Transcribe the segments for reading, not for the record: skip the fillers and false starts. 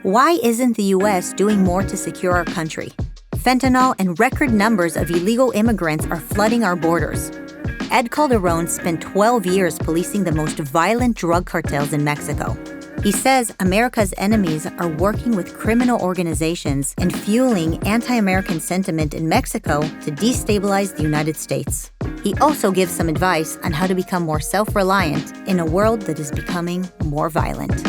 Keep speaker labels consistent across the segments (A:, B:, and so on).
A: Why isn't the U.S. doing more to secure our country? Fentanyl and record numbers of illegal immigrants are flooding our borders. Ed Calderon spent 12 years policing the most violent drug cartels in Mexico. He says America's enemies are working with criminal organizations and fueling anti-American sentiment in Mexico to destabilize the United States. He also gives some advice on how to become more self-reliant in a world that is becoming more violent.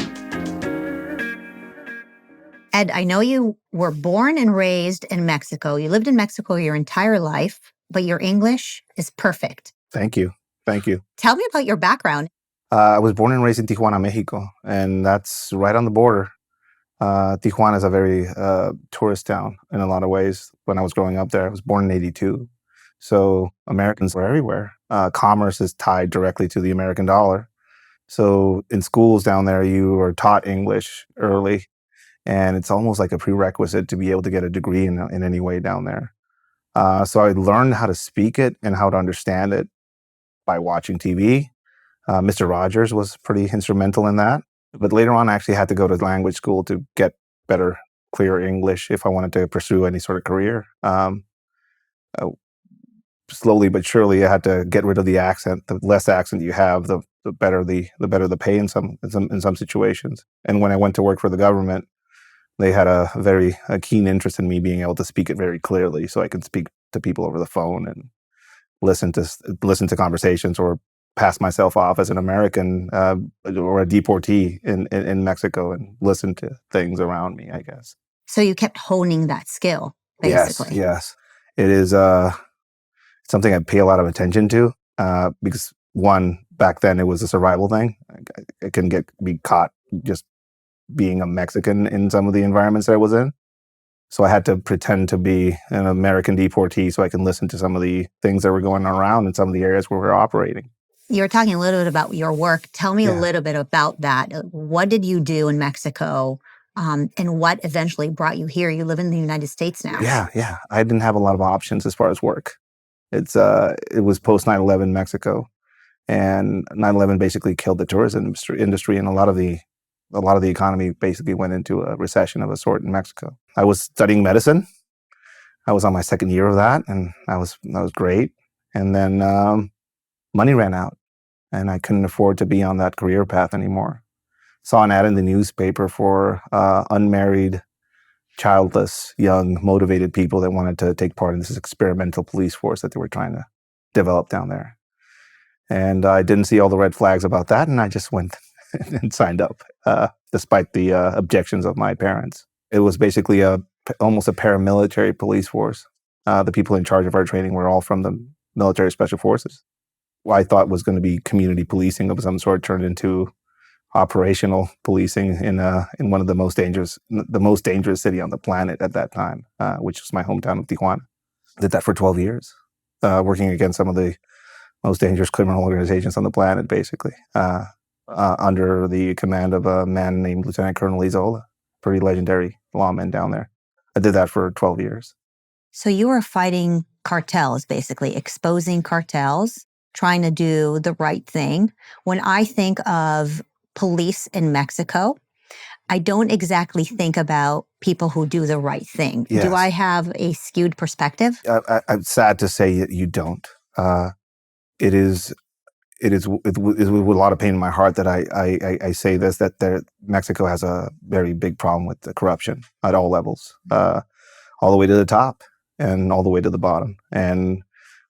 A: Ed, I know you were born and raised in Mexico. You lived in Mexico your entire life, but your English is perfect.
B: Thank you. Thank you.
A: Tell me about your background.
B: I was born and raised in Tijuana, Mexico, and that's right on the border. Tijuana is a very tourist town in a lot of ways. When I was growing up there, I was born in 1982. So Americans were everywhere. Commerce is tied directly to the American dollar. So in schools down there, you are taught English early. And it's almost like a prerequisite to be able to get a degree in any way down there. So I learned how to speak it and how to understand it by watching TV. Mr. Rogers was pretty instrumental in that. But later on, I actually had to go to language school to get better, clear English if I wanted to pursue any sort of career. Slowly but surely, I had to get rid of the accent. The less accent you have, the better the pay in some situations. And when I went to work for the government, they had a keen interest in me being able to speak it very clearly, so I could speak to people over the phone and listen to conversations or pass myself off as an American or a deportee in Mexico and listen to things around me, I guess.
A: So you kept honing that skill, basically.
B: Yes. It is something I pay a lot of attention to because, one, back then it was a survival thing. I couldn't be caught just being a Mexican in some of the environments that I was in. So I had to pretend to be an American deportee so I can listen to some of the things that were going around in some of the areas where we were operating.
A: You were talking a little bit about your work. Tell me a little bit about that. What did you do in Mexico and what eventually brought you here? You live in the United States now.
B: Yeah. I didn't have a lot of options as far as work. It was post 9/11 Mexico, and 9/11 basically killed the tourism industry, and a lot of the economy basically went into a recession of a sort in Mexico. I was studying medicine. I was on my second year of that, and that was great. And then money ran out, and I couldn't afford to be on that career path anymore. Saw an ad in the newspaper for unmarried, childless, young, motivated people that wanted to take part in this experimental police force that they were trying to develop down there. And I didn't see all the red flags about that, and I just went and signed up, despite the objections of my parents. It was basically almost a paramilitary police force. The people in charge of our training were all from the military special forces. What I thought was going to be community policing of some sort turned into operational policing in one of the most dangerous city on the planet at that time, which was my hometown of Tijuana. Did that for 12 years, working against some of the most dangerous criminal organizations on the planet, basically. Under the command of a man named Lieutenant Colonel Izola, pretty legendary lawman down there. I did that for 12 years.
A: So you were fighting cartels, basically, exposing cartels, trying to do the right thing. When I think of police in Mexico, I don't exactly think about people who do the right thing.
B: Yes.
A: Do I have a skewed perspective?
B: I'm sad to say that you don't. It is with a lot of pain in my heart that I say this, that Mexico has a very big problem with the corruption at all levels, all the way to the top and all the way to the bottom. And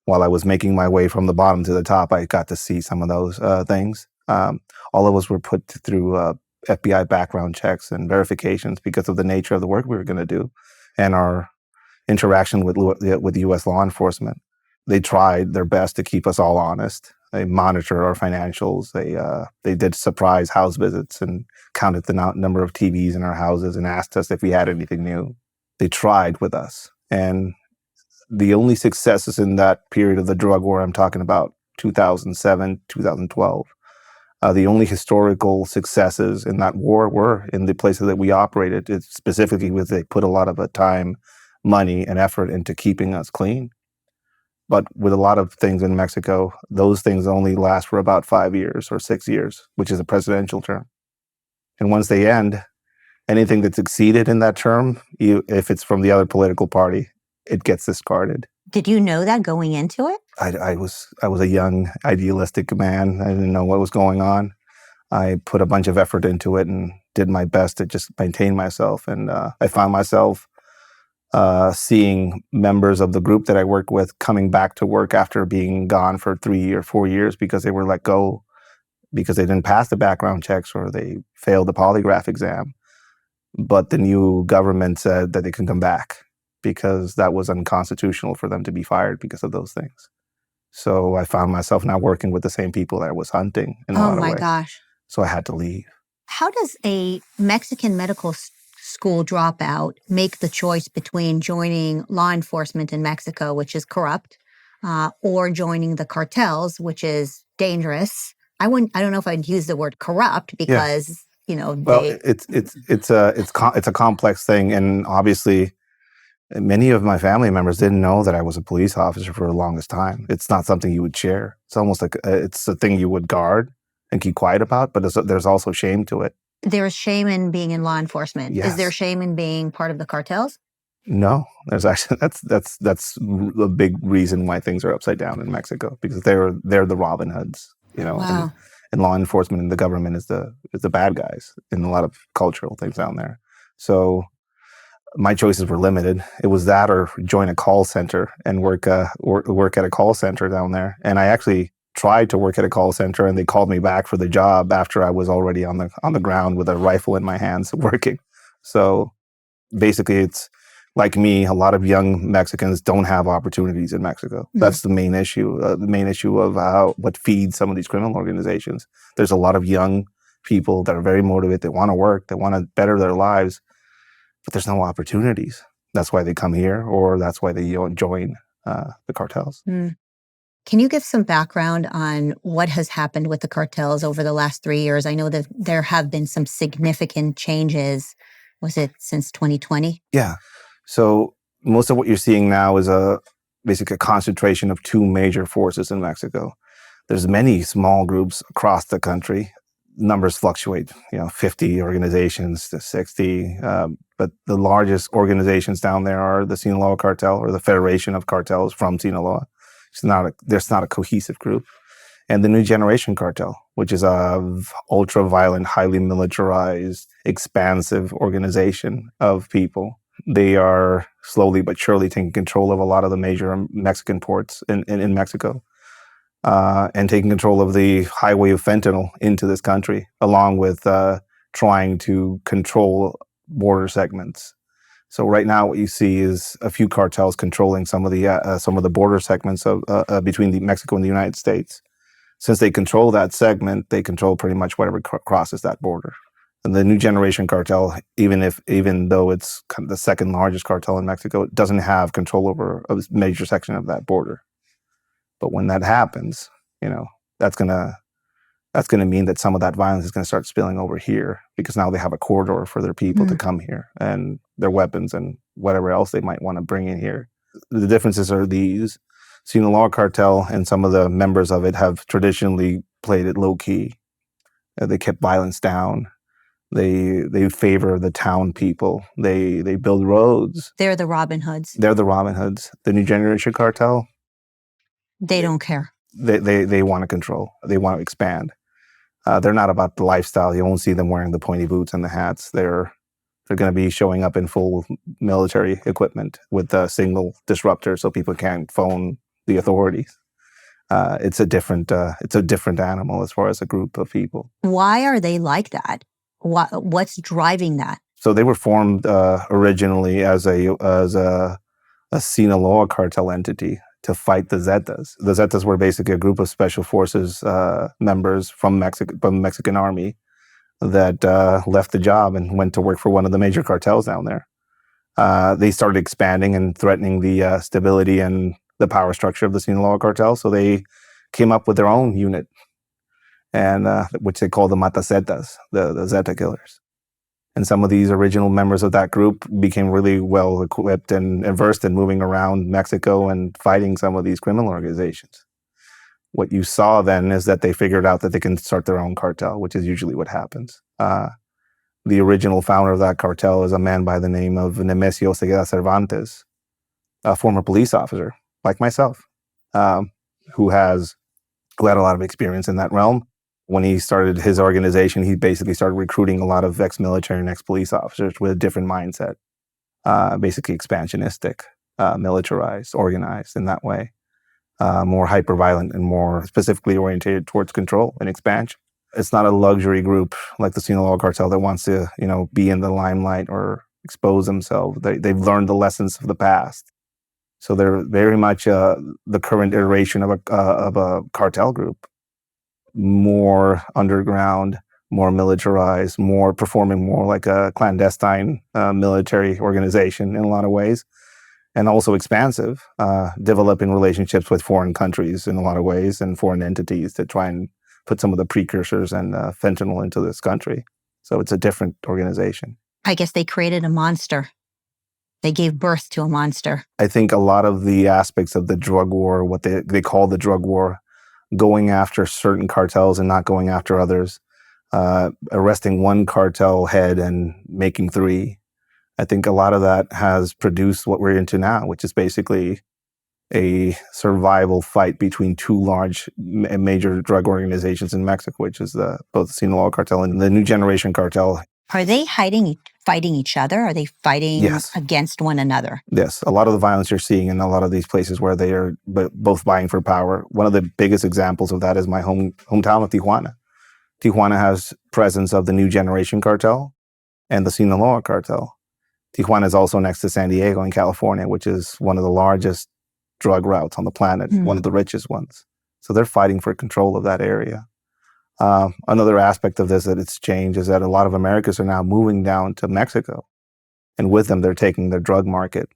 B: while I was making my way from the bottom to the top, I got to see some of those things. All of us were put through FBI background checks and verifications because of the nature of the work we were going to do and our interaction with U.S. law enforcement. They tried their best to keep us all honest. They monitored our financials. They did surprise house visits and counted the number of TVs in our houses and asked us if we had anything new. They tried with us. And the only successes in that period of the drug war, I'm talking about 2007, 2012, the only historical successes in that war were in the places that we operated. It's specifically with they put a lot of time, money, and effort into keeping us clean. But with a lot of things in Mexico, those things only last for about 5 years or 6 years, which is a presidential term. And once they end, anything that succeeded in that term, if it's from the other political party, it gets discarded.
A: Did you know that going into it?
B: I was a young, idealistic man. I didn't know what was going on. I put a bunch of effort into it and did my best to just maintain myself. And I found myself seeing members of the group that I work with coming back to work after being gone for 3 or 4 years because they were let go because they didn't pass the background checks or they failed the polygraph exam. But the new government said that they can come back because that was unconstitutional for them to be fired because of those things. So I found myself now working with the same people that I was hunting in a lot of ways.
A: Oh my gosh.
B: So I had to leave.
A: How does a Mexican medical school dropout make the choice between joining law enforcement in Mexico, which is corrupt, or joining the cartels, which is dangerous? I don't know if I'd use the word corrupt because,
B: it's a complex thing. And obviously many of my family members didn't know that I was a police officer for the longest time. It's not something you would share. It's almost like it's a thing you would guard and keep quiet about, but there's also shame to it.
A: There's shame in being in law enforcement.
B: Yes.
A: Is there shame in being part of the cartels?
B: No, there's actually that's a big reason why things are upside down in Mexico, because they're the Robin Hoods,
A: Wow.
B: and law enforcement and the government is the bad guys in a lot of cultural things down there. So my choices were limited. It was that or join a call center and work at a call center down there. And I actually tried to work at a call center, and they called me back for the job after I was already on the ground with a rifle in my hands working. So basically, it's like me. A lot of young Mexicans don't have opportunities in Mexico. Mm-hmm. That's the main issue. The main issue of what feeds some of these criminal organizations. There's a lot of young people that are very motivated. They want to work. They want to better their lives. But there's no opportunities. That's why they come here, or that's why they join the cartels.
A: Mm. Can you give some background on what has happened with the cartels over the last 3 years? I know that there have been some significant changes. Was it since 2020?
B: Yeah. So most of what you're seeing now is basically a concentration of two major forces in Mexico. There's many small groups across the country. Numbers fluctuate, 50 organizations to 60. But the largest organizations down there are the Sinaloa Cartel, or the Federation of Cartels from Sinaloa. There's not a cohesive group. And the New Generation Cartel, which is a ultra-violent, highly militarized, expansive organization of people. They are slowly but surely taking control of a lot of the major Mexican ports in Mexico. And taking control of the highway of fentanyl into this country, along with trying to control border segments. So right now, what you see is a few cartels controlling some of the border segments of between Mexico and the United States. Since they control that segment, they control pretty much whatever crosses that border. And the New Generation Cartel, even though it's kind of the second largest cartel in Mexico, it doesn't have control over a major section of that border. But when that happens, that's gonna mean that some of that violence is gonna start spilling over here, because now they have a corridor for their people to come here, and their weapons and whatever else they might want to bring in here. The differences are these: Sinaloa Cartel and some of the members of it have traditionally played it low key. They kept violence down. They favor the town people. They build roads.
A: They're the Robin Hoods.
B: They're the Robin Hoods. The New Generation Cartel,
A: they don't care.
B: They want to control. They want to expand. They're not about the lifestyle. You won't see them wearing the pointy boots and the hats. They're going to be showing up in full military equipment with a single disruptor, so people can't phone the authorities. It's a different animal as far as a group of people.
A: Why are they like that? What's driving that?
B: So they were formed originally as a Sinaloa cartel entity to fight the Zetas. The Zetas were basically a group of special forces members from the Mexican army that left the job and went to work for one of the major cartels down there. They started expanding and threatening the stability and the power structure of the Sinaloa cartel, so they came up with their own unit, and which they call the Matazetas, the Zeta killers. And some of these original members of that group became really well equipped and versed in moving around Mexico and fighting some of these criminal organizations. What you saw then is that they figured out that they can start their own cartel, which is usually what happens. The original founder of that cartel is a man by the name of Nemesio Ceguera Cervantes, a former police officer like myself, um, who has who had a lot of experience in that realm. When he started his organization, he basically started recruiting a lot of ex-military and ex-police officers with a different mindset, basically expansionistic, militarized, organized in that way, more hyper-violent and more specifically oriented towards control and expansion. It's not a luxury group like the Sinaloa cartel that wants to, be in the limelight or expose themselves. They've learned the lessons of the past. So they're very much the current iteration of a cartel group, more underground, more militarized, more performing more like a clandestine military organization in a lot of ways, and also expansive, developing relationships with foreign countries in a lot of ways and foreign entities to try and put some of the precursors and fentanyl into this country. So it's a different organization.
A: I guess they created a monster. They gave birth to a monster.
B: I think a lot of the aspects of the drug war, what they call the drug war, going after certain cartels and not going after others, arresting one cartel head and making three. I think a lot of that has produced what we're into now, which is basically a survival fight between two large major drug organizations in Mexico, which is both the Sinaloa cartel and the New Generation cartel.
A: Are they fighting each other? Are they fighting
B: Yes.
A: against one another?
B: Yes. A lot of the violence you're seeing in a lot of these places where they are both vying for power. One of the biggest examples of that is my hometown of Tijuana. Tijuana has presence of the New Generation cartel and the Sinaloa cartel. Tijuana is also next to San Diego in California, which is one of the largest drug routes on the planet, one of the richest ones. So they're fighting for control of that area. Another aspect of this that it's changed is that a lot of Americans are now moving down to Mexico, and with them, they're taking their drug market.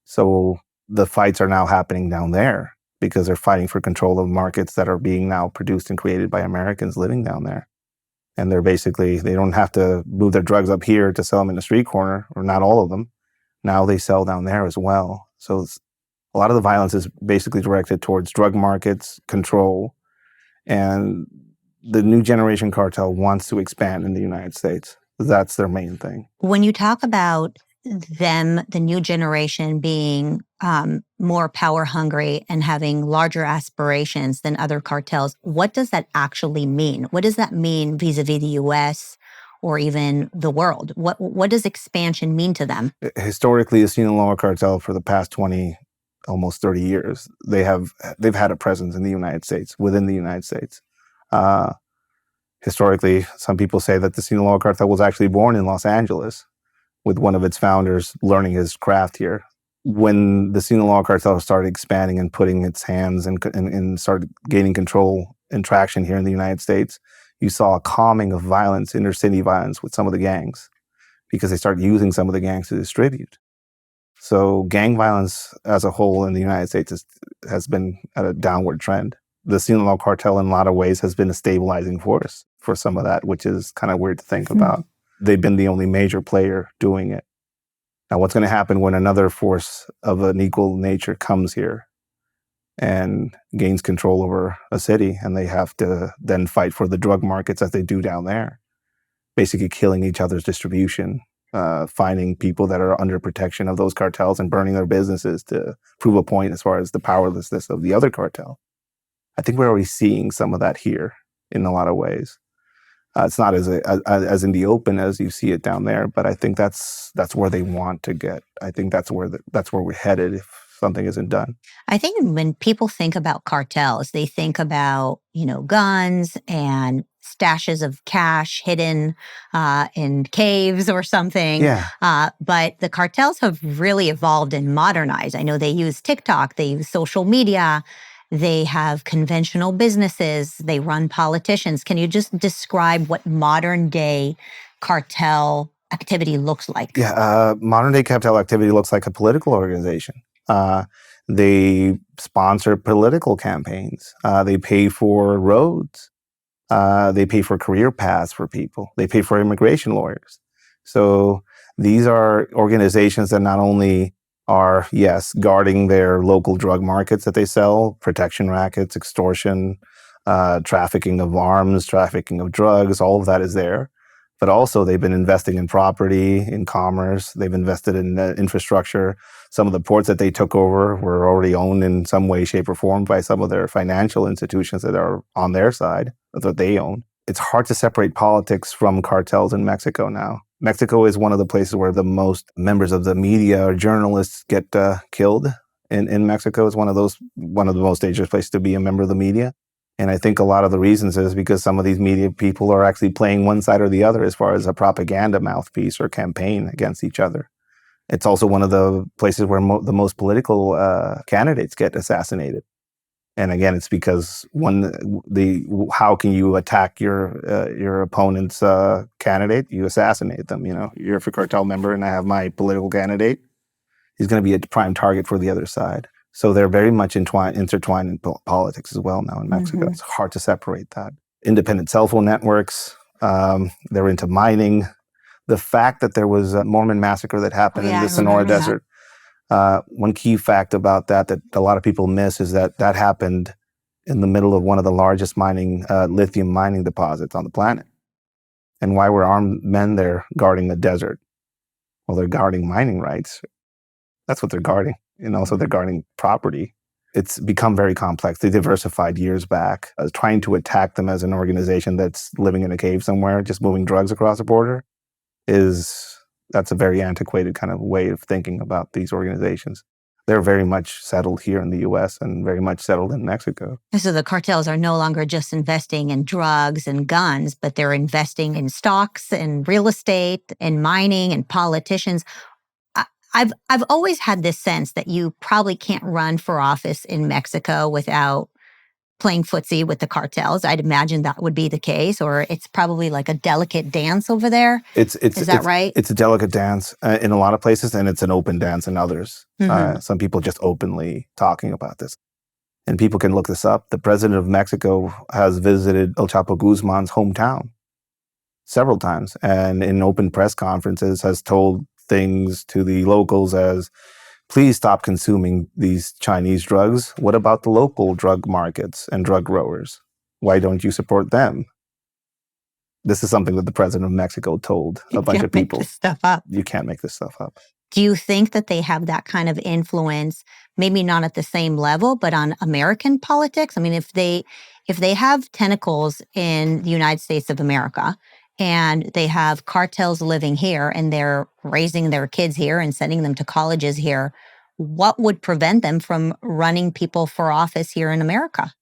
B: So the fights are now happening down there because they're fighting for control of markets that are being now produced and created by Americans living down there. And they don't have to move their drugs up here to sell them in the street corner, or not all of them. Now they sell down there as well. So a lot of the violence is basically directed towards drug markets, control, and the New Generation cartel wants to expand in the United States. That's their main thing.
A: When you talk about them, the new generation being more power hungry and having larger aspirations than other cartels, what does that actually mean? What does that mean vis-a-vis the U.S. or even the world? What does expansion mean to them?
B: Historically, the Sinaloa cartel for the past 20, almost 30 years, they've had a presence in the United States, within the United States. Historically, some people say that the Sinaloa cartel was actually born in Los Angeles, with one of its founders learning his craft here. When the Sinaloa cartel started expanding and putting its hands and started gaining control and traction here in the United States, you saw a calming of violence, inter-city violence with some of the gangs, because they started using some of the gangs to distribute. So gang violence as a whole in the United States has been at a downward trend. The Sinaloa cartel in a lot of ways has been a stabilizing force for some of that, which is kind of weird to think about. They've been the only major player doing it. Now, what's going to happen when another force of an equal nature comes here and gains control over a city, and they have to then fight for the drug markets as they do down there, basically killing each other's distribution, finding people that are under protection of those cartels and burning their businesses to prove a point as far as the powerlessness of the other cartel. I think we're already seeing some of that here in a lot of ways. It's not as in the open as you see it down there, but I think that's where they want to get. I think that's where we're headed if something isn't done.
A: I think when people think about cartels, they think about, guns and stashes of cash hidden in caves or something.
B: Yeah.
A: But the cartels have really evolved and modernized. I know they use TikTok, they use social media. They have conventional businesses. They run politicians. Can you just describe what modern day cartel activity looks like?
B: Yeah, modern day cartel activity looks like a political organization. They sponsor political campaigns. They pay for roads. They pay for career paths for people. They pay for immigration lawyers. So these are organizations that not only are, yes, guarding their local drug markets that they sell, protection rackets, extortion, trafficking of arms, trafficking of drugs, all of that is there. But also they've been investing in property, in commerce. They've invested in infrastructure. Some of the ports that they took over were already owned in some way, shape, or form by some of their financial institutions that are on their side, that they own. It's hard to separate politics from cartels in Mexico now. Mexico is one of the places where the most members of the media or journalists get killed. In Mexico is one of the most dangerous places to be a member of the media. And I think a lot of the reasons is because some of these media people are actually playing one side or the other as far as a propaganda mouthpiece or campaign against each other. It's also one of the places where the most political candidates get assassinated. And again, it's because how can you attack your opponent's candidate? You assassinate them. You know, you're a cartel member, and I have my political candidate. He's going to be a prime target for the other side. So they're very much intertwined in politics as well now in Mexico. Mm-hmm. It's hard to separate that. Independent cell phone networks. They're into mining. The fact that there was a Mormon massacre that happened in the Sonora Desert. One key fact about that a lot of people miss is that happened in the middle of one of the largest lithium mining deposits on the planet. And why were armed men there guarding the desert? Well, they're guarding mining rights. That's what they're guarding. And also they're guarding property. It's become very complex. They diversified years back. Trying to attack them as an organization that's living in a cave somewhere, just moving drugs across the border, that's a very antiquated kind of way of thinking about these organizations. They're very much settled here in the U.S. and very much settled in Mexico.
A: So the cartels are no longer just investing in drugs and guns, but they're investing in stocks and real estate and mining and politicians. I've always had this sense that you probably can't run for office in Mexico without playing footsie with the cartels. I'd imagine that would be the case, or it's probably like a delicate dance over there. Is that right?
B: It's a delicate dance in a lot of places, and it's an open dance in others. Mm-hmm. Some people just openly talking about this. And people can look this up. The president of Mexico has visited El Chapo Guzman's hometown several times, and in open press conferences has told things to the locals as, please stop consuming these Chinese drugs. What about the local drug markets and drug growers? Why don't you support them? This is something that the president of Mexico told a bunch of people.
A: You can't make this stuff up.
B: You can't make this stuff up.
A: Do you think that they have that kind of influence, maybe not at the same level, but on American politics? I mean, if they have tentacles in the United States of America, and they have cartels living here and they're raising their kids here and sending them to colleges here, what would prevent them from running people for office here in America?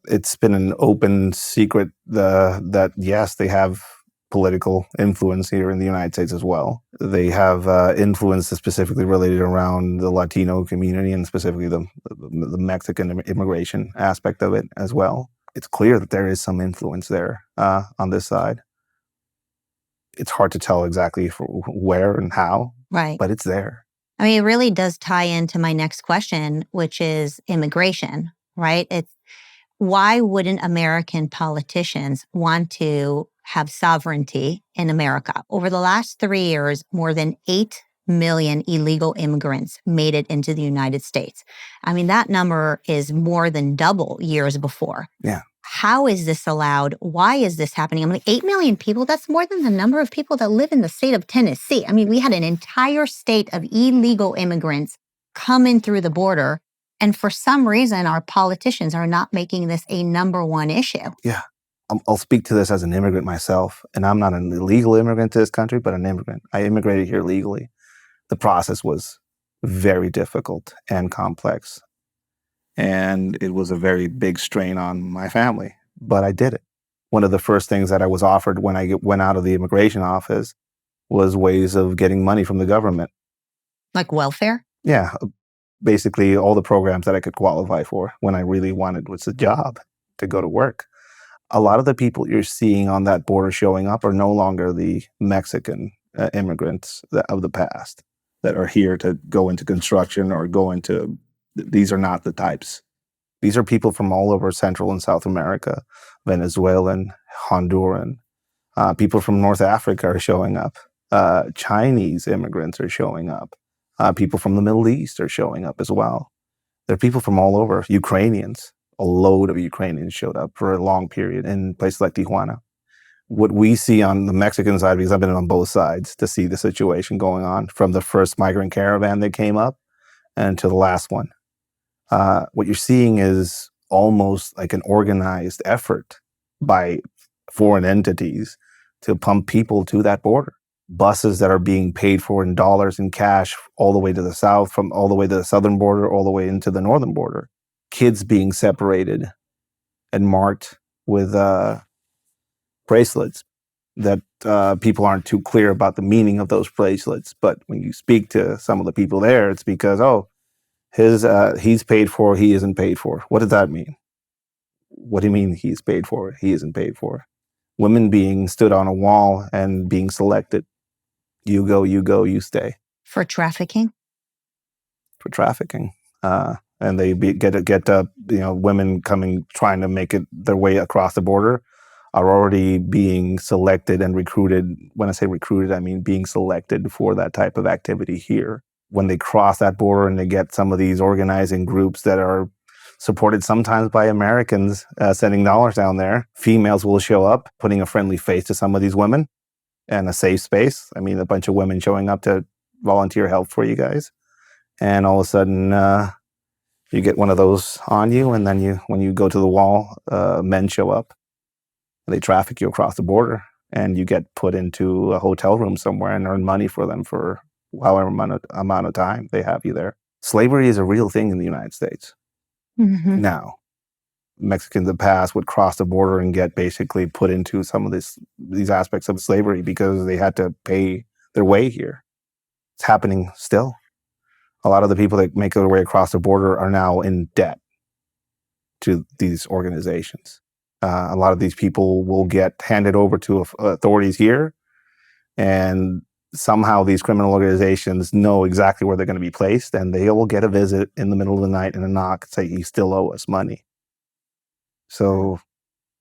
B: It's been an open secret that, yes, they have political influence here in the United States as well. They have influence specifically related around the Latino community and specifically the Mexican immigration aspect of it as well. It's clear that there is some influence there on this side. It's hard to tell exactly where and how,
A: right?
B: But it's there.
A: I mean, it really does tie into my next question, which is immigration, right? It's why wouldn't American politicians want to have sovereignty in America? Over the last 3 years, more than 8 million illegal immigrants made it into the United States. I mean, that number is more than double years before.
B: Yeah.
A: How is this allowed? Why is this happening? I mean, 8 million people, that's more than the number of people that live in the state of Tennessee. I mean, we had an entire state of illegal immigrants come in through the border. And for some reason, our politicians are not making this a number one issue.
B: Yeah. I'll speak to this as an immigrant myself. And I'm not an illegal immigrant to this country, but an immigrant. I immigrated here legally. The process was very difficult and complex. And it was a very big strain on my family, but I did it. One of the first things that I was offered when I went out of the immigration office was ways of getting money from the government.
A: Like welfare?
B: Yeah. Basically all the programs that I could qualify for when I really wanted was a job to go to work. A lot of the people you're seeing on that border showing up are no longer the Mexican immigrants of the past that are here to go into construction or go into. These are not the types. These are people from all over Central and South America, Venezuelan, Honduran. People from North Africa are showing up. Chinese immigrants are showing up. People from the Middle East are showing up as well. There are people from all over. Ukrainians. A load of Ukrainians showed up for a long period in places like Tijuana. What we see on the Mexican side, because I've been on both sides to see the situation going on, from the first migrant caravan that came up and to the last one. What you're seeing is almost like an organized effort by foreign entities to pump people to that border. Buses that are being paid for in dollars and cash all the way to the south, from all the way to the southern border, all the way into the northern border. Kids being separated and marked with bracelets that people aren't too clear about the meaning of those bracelets. But when you speak to some of the people there, it's because, he's paid for, he isn't paid for. What does that mean? What do you mean he's paid for, he isn't paid for? Women being stood on a wall and being selected. You go, you stay.
A: For trafficking?
B: For trafficking. And they get women trying to make it their way across the border are already being selected and recruited. When I say recruited, I mean being selected for that type of activity here. When they cross that border and they get some of these organizing groups that are supported sometimes by Americans sending dollars down there, females will show up, putting a friendly face to some of these women and a safe space. I mean, a bunch of women showing up to volunteer help for you guys. And all of a sudden, you get one of those on you, and then when you go to the wall, men show up. They traffic you across the border, and you get put into a hotel room somewhere and earn money for them for however amount of time they have you there. Slavery is a real thing in the United States.
A: Mm-hmm.
B: Now, Mexicans in the past would cross the border and get basically put into some of these aspects of slavery because they had to pay their way here. It's happening still. A lot of the people that make their way across the border are now in debt to these organizations. A lot of these people will get handed over to authorities here, and somehow these criminal organizations know exactly where they're going to be placed, and they will get a visit in the middle of the night and a knock and say, "You still owe us money." So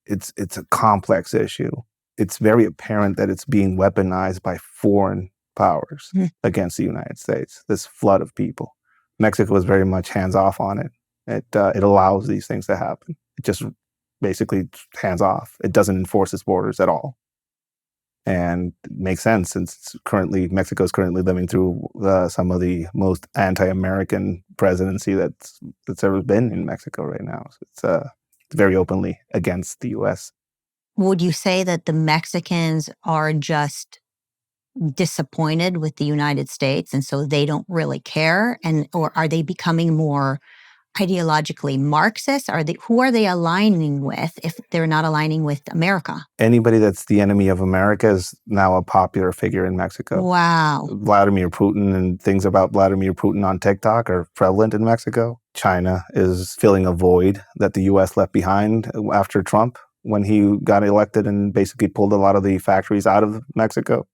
B: it's a complex issue. It's very apparent that it's being weaponized by foreign powers against the United States, this flood of people. Mexico is very much hands-off on it. It allows these things to happen. It just basically hands-off. It doesn't enforce its borders at all. And it makes sense since Mexico is currently living through some of the most anti-American presidency that's ever been in Mexico right now. So it's very openly against the U.S.
A: Would you say that the Mexicans are just disappointed with the United States and so they don't really care? Or are they becoming more ideologically Marxist? Who are they aligning with if they're not aligning with America?
B: Anybody that's the enemy of America is now a popular figure in Mexico.
A: Wow.
B: Vladimir Putin and things about Vladimir Putin on TikTok are prevalent in Mexico. China is filling a void that the U.S. left behind after Trump when he got elected and basically pulled a lot of the factories out of Mexico.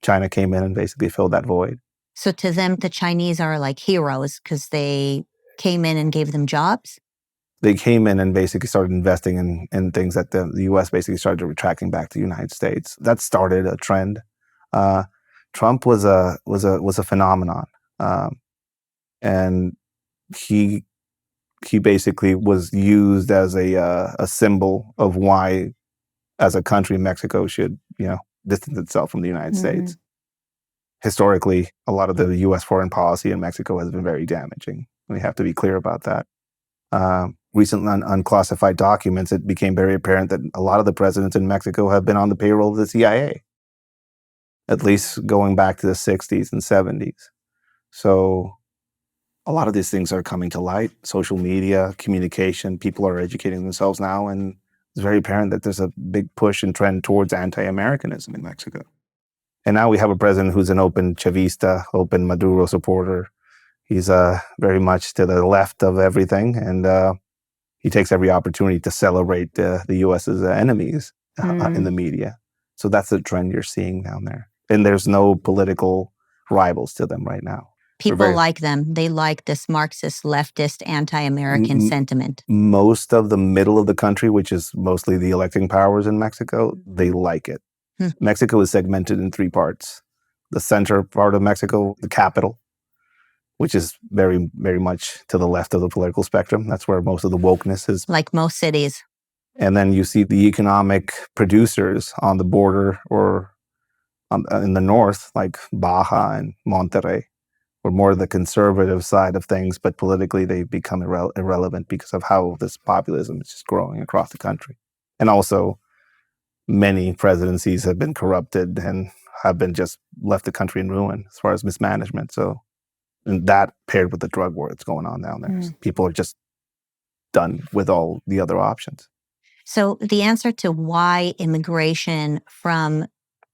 B: China came in and basically filled that void.
A: So to them, the Chinese are like heroes because they came in and gave them jobs?
B: They came in and basically started investing in things that the U.S. basically started retracting back to the United States. That started a trend. Trump was a phenomenon, and he basically was used as a symbol of why, as a country, Mexico should distance itself from the United States. Historically, a lot of the U.S. foreign policy in Mexico has been very damaging. We have to be clear about that. Recently, on unclassified documents, it became very apparent that a lot of the presidents in Mexico have been on the payroll of the CIA, at least going back to the 60s and 70s. So a lot of these things are coming to light. Social media, communication, people are educating themselves now, and it's very apparent that there's a big push and trend towards anti-Americanism in Mexico. And now we have a president who's an open Chavista, open Maduro supporter. He's very much to the left of everything, and he takes every opportunity to celebrate the U.S.'s enemies in the media. So that's the trend you're seeing down there. And there's no political rivals to them right now.
A: People like them. They like this Marxist, leftist, anti-American sentiment.
B: Most of the middle of the country, which is mostly the electing powers in Mexico, they like it. Mexico is segmented in three parts. The center part of Mexico, the capital, which is very, very much to the left of the political spectrum. That's where most of the wokeness is.
A: Like most cities.
B: And then you see the economic producers on the border or in the north, like Baja and Monterrey, or more the conservative side of things, but politically they become irrelevant because of how this populism is just growing across the country. And also, many presidencies have been corrupted and have been just left the country in ruin as far as mismanagement. So, and that paired with the drug war that's going on down there, people are just done with all the other options.
A: So the answer to why immigration from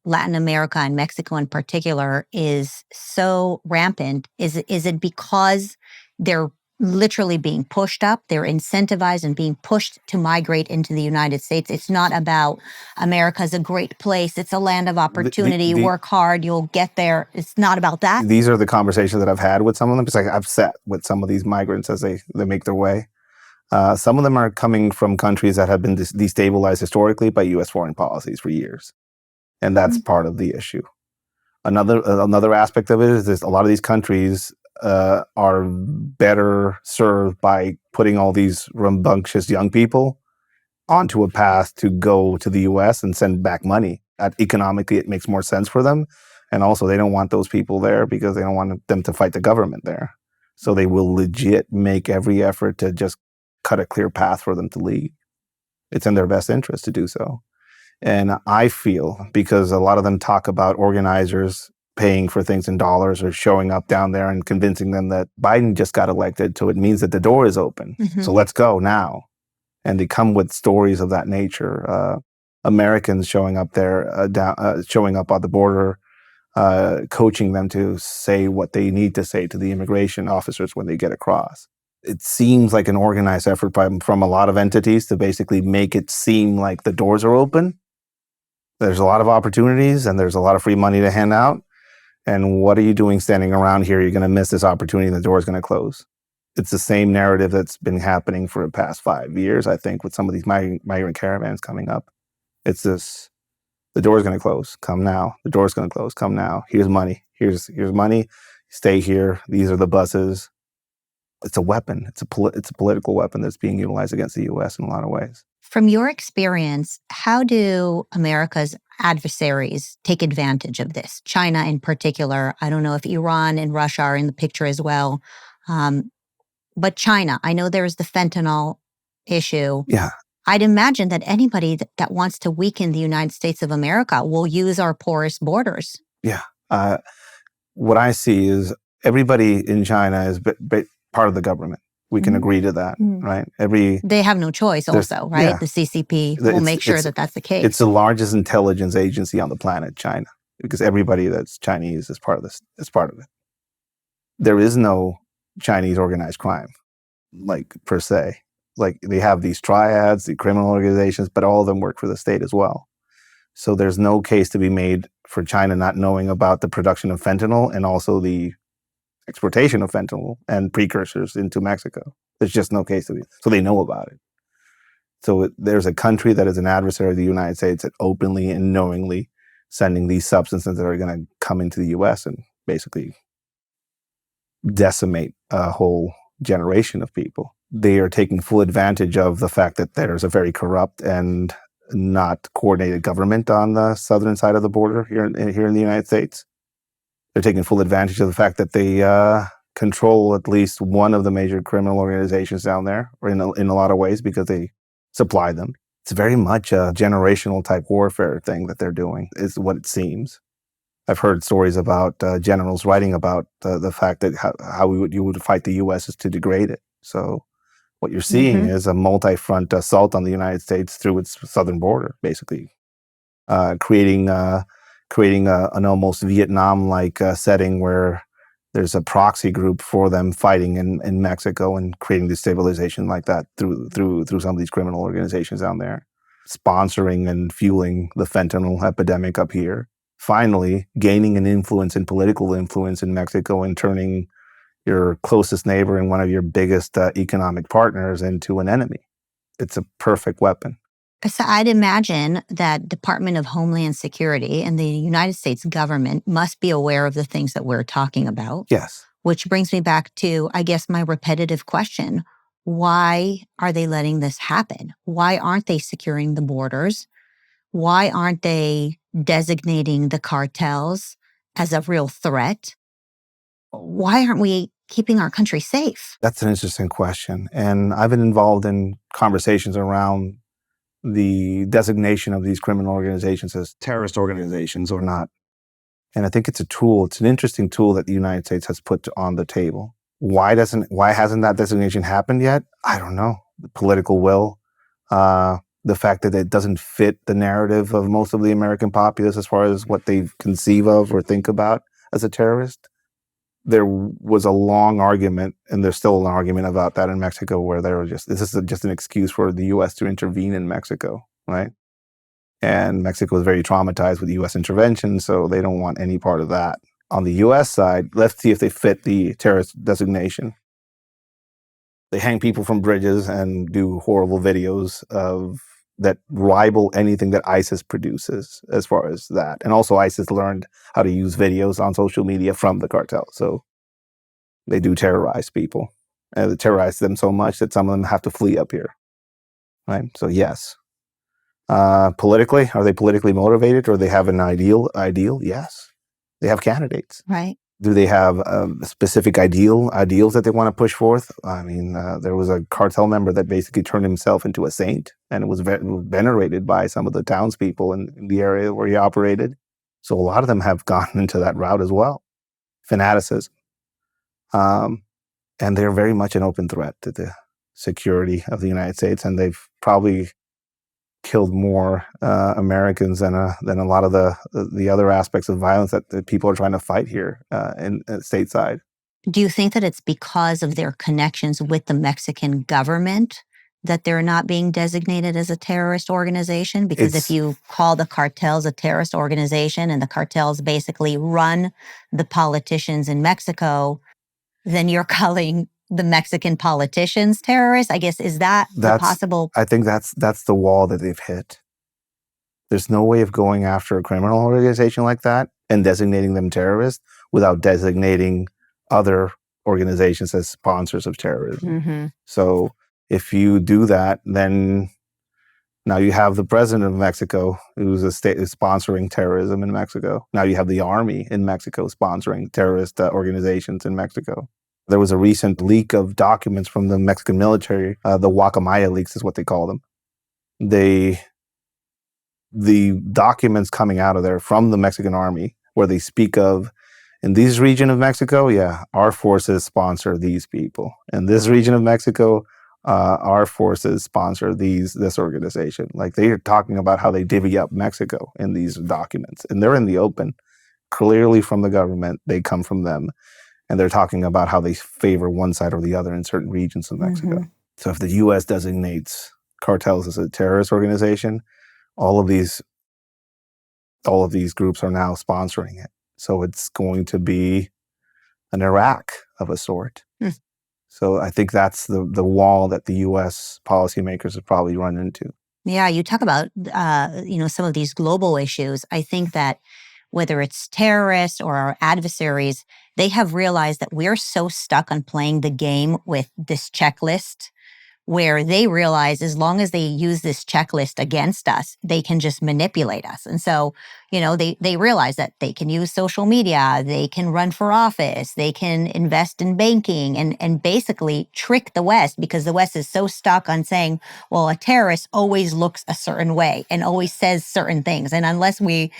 A: Latin America and Mexico in particular is so rampant, is it because they're literally being pushed up, they're incentivized and being pushed to migrate into the United States? It's not about America's a great place, it's a land of opportunity, work hard, you'll get there. It's not about that?
B: These are the conversations that I've had with some of them. It's like I've sat with some of these migrants as they make their way. Some of them are coming from countries that have been destabilized historically by U.S. foreign policies for years. And that's part of the issue. Another aspect of it is this: a lot of these countries are better served by putting all these rambunctious young people onto a path to go to the U.S. and send back money. Economically, it makes more sense for them. And also, they don't want those people there because they don't want them to fight the government there. So they will legit make every effort to just cut a clear path for them to leave. It's in their best interest to do so. And I feel, because a lot of them talk about organizers paying for things in dollars or showing up down there and convincing them that Biden just got elected, so it means that the door is open. So let's go now. And they come with stories of that nature. Americans showing up there, showing up at the border, coaching them to say what they need to say to the immigration officers when they get across. It seems like an organized effort from a lot of entities to basically make it seem like the doors are open. There's a lot of opportunities and there's a lot of free money to hand out. And what are you doing standing around here? You're going to miss this opportunity and the door is going to close. It's the same narrative that's been happening for the past 5 years, I think, with some of these migrant caravans coming up. It's this: the door's going to close. Come now. The door's going to close. Come now. Here's money. Here's money. Stay here. These are the buses. It's a weapon. It's a political weapon that's being utilized against the U.S. in a lot of ways.
A: From your experience, how do America's adversaries take advantage of this? China in particular. I don't know if Iran and Russia are in the picture as well. But China, I know there is the fentanyl issue.
B: Yeah.
A: I'd imagine that anybody that wants to weaken the United States of America will use our porous borders.
B: Yeah. What I see is everybody in China is part of the government. We can agree to that, right?
A: They have no choice also, right?
B: Yeah.
A: The CCP will make sure that that's the case.
B: It's the largest intelligence agency on the planet, China, because everybody that's Chinese is part of this. Is part of it. There is no Chinese organized crime, like, per se. Like, they have these triads, the criminal organizations, but all of them work for the state as well. So there's no case to be made for China not knowing about the production of fentanyl and also the exportation of fentanyl and precursors into Mexico. There's just no case to be. So they know about it. So there's a country that is an adversary of the United States that openly and knowingly sending these substances that are going to come into the U.S. and basically decimate a whole generation of people. They are taking full advantage of the fact that there's a very corrupt and not coordinated government on the southern side of the border here in the United States. They're taking full advantage of the fact that they control at least one of the major criminal organizations down there, or in a lot of ways, because they supply them. It's very much a generational type warfare thing that they're doing, is what it seems. I've heard stories about generals writing about the fact that how you would fight the U.S. is to degrade it. So what you're seeing is a multi-front assault on the United States through its southern border, basically, creating an almost Vietnam-like setting where there's a proxy group for them fighting in Mexico and creating destabilization like that through some of these criminal organizations down there, sponsoring and fueling the fentanyl epidemic up here. Finally, gaining an influence and political influence in Mexico and turning your closest neighbor and one of your biggest economic partners into an enemy. It's a perfect weapon.
A: So I'd imagine that Department of Homeland Security and the United States government must be aware of the things that we're talking about.
B: Yes.
A: Which brings me back to, I guess, my repetitive question. Why are they letting this happen? Why aren't they securing the borders? Why aren't they designating the cartels as a real threat? Why aren't we keeping our country safe?
B: That's an interesting question. And I've been involved in conversations around the designation of these criminal organizations as terrorist organizations or not. And I think it's a tool. It's an interesting tool that the United States has put on the table. Why hasn't that designation happened yet? I don't know. The political will, the fact that it doesn't fit the narrative of most of the American populace as far as what they conceive of or think about as a terrorist. There was a long argument, and there's still an argument about that in Mexico, where this is just an excuse for the U.S. to intervene in Mexico, right? And Mexico is very traumatized with U.S. intervention, so they don't want any part of that. On the U.S. side, let's see if they fit the terrorist designation. They hang people from bridges and do horrible videos that rival anything that ISIS produces as far as that. And also ISIS learned how to use videos on social media from the cartel. So they do terrorize people. And they terrorize them so much that some of them have to flee up here. Right? So yes. Politically, are they politically motivated, or they have an ideal? Yes. They have candidates.
A: Right.
B: Do they have specific ideals that they want to push forth? I mean, there was a cartel member that basically turned himself into a saint, and it was venerated by some of the townspeople in the area where he operated. So a lot of them have gone into that route as well. Fanaticism. And they're very much an open threat to the security of the United States, and they've probably killed more Americans than a lot of the other aspects of violence that people are trying to fight here in stateside.
A: Do you think that it's because of their connections with the Mexican government that they're not being designated as a terrorist organization? Because if you call the cartels a terrorist organization and the cartels basically run the politicians in Mexico, then you're calling the Mexican politicians terrorists? I guess, is that the possible?
B: I think that's the wall that they've hit. There's no way of going after a criminal organization like that and designating them terrorists without designating other organizations as sponsors of terrorism.
A: Mm-hmm.
B: So if you do that, then now you have the president of Mexico, who's sponsoring terrorism in Mexico. Now you have the army in Mexico sponsoring terrorist organizations in Mexico. There was a recent leak of documents from the Mexican military. The Guacamaya leaks is what they call them. The documents coming out of there from the Mexican army, where they speak of, in this region of Mexico, our forces sponsor these people. In this region of Mexico, our forces sponsor this organization. Like, they are talking about how they divvy up Mexico in these documents, and they're in the open, clearly from the government. They come from them. And they're talking about how they favor one side or the other in certain regions of Mexico. Mm-hmm. So if the U.S. designates cartels as a terrorist organization, all of these groups are now sponsoring it. So it's going to be an Iraq of a sort. Mm. So I think that's the wall that the U.S. policymakers have probably run into.
A: Yeah, you talk about some of these global issues. I think that whether it's terrorists or our adversaries, they have realized that we're so stuck on playing the game with this checklist, where they realize as long as they use this checklist against us, they can just manipulate us. And so, they realize that they can use social media, they can run for office, they can invest in banking and basically trick the West, because the West is so stuck on saying, well, a terrorist always looks a certain way and always says certain things. And unless we,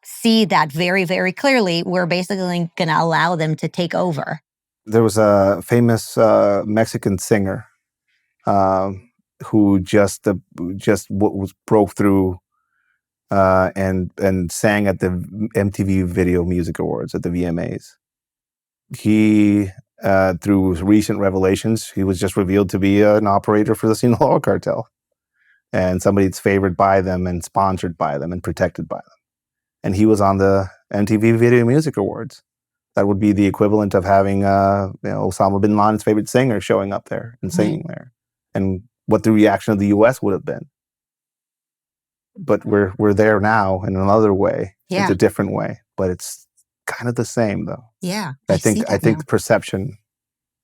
A: see that very, very clearly, we're basically going to allow them to take over.
B: There was a famous Mexican singer who just broke through and sang at the MTV Video Music Awards at the VMAs. He, through recent revelations, he was just revealed to be an operator for the Sinaloa cartel, and somebody that's favored by them and sponsored by them and protected by them. And he was on the MTV Video Music Awards. That would be the equivalent of having Osama bin Laden's favorite singer showing up there and singing there. And what the reaction of the U.S. would have been. But we're there now in another way. Yeah. It's a different way, but it's kind of the same, though.
A: Yeah,
B: I think the perception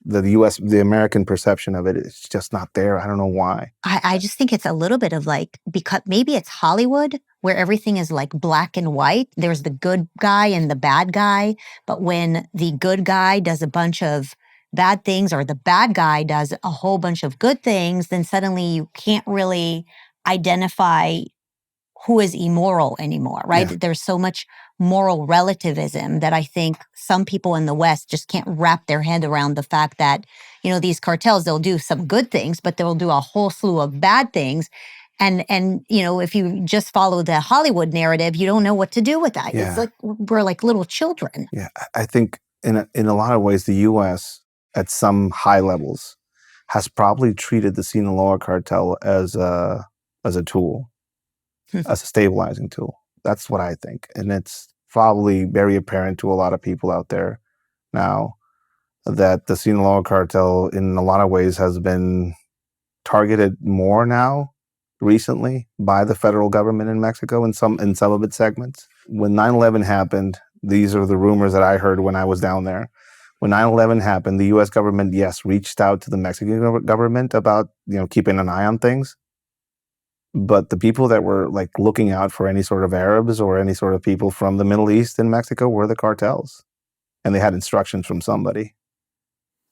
B: the U.S., the American perception of it is just not there. I don't know why.
A: I just think it's a little bit of like, because maybe it's Hollywood where everything is like black and white. There's the good guy and the bad guy. But when the good guy does a bunch of bad things or the bad guy does a whole bunch of good things, then suddenly you can't really identify who is immoral anymore, right?
B: Yeah.
A: There's so much moral relativism that I think some people in the West just can't wrap their head around the fact that, these cartels, they'll do some good things, but they'll do a whole slew of bad things. And if you just follow the Hollywood narrative, you don't know what to do with that.
B: Yeah.
A: It's like we're like little children.
B: Yeah. I think in a lot of ways, the U.S. at some high levels has probably treated the Sinaloa cartel as a tool, as a stabilizing tool. That's what I think. And it's probably very apparent to a lot of people out there now that the Sinaloa cartel in a lot of ways has been targeted more now recently by the federal government in Mexico in some of its segments. When 9/11 happened, these are the rumors that I heard when I was down there. When 9/11 happened, the U.S. government, yes, reached out to the Mexican government about, keeping an eye on things. But the people that were like looking out for any sort of Arabs or any sort of people from the Middle East in Mexico were the cartels. And they had instructions from somebody.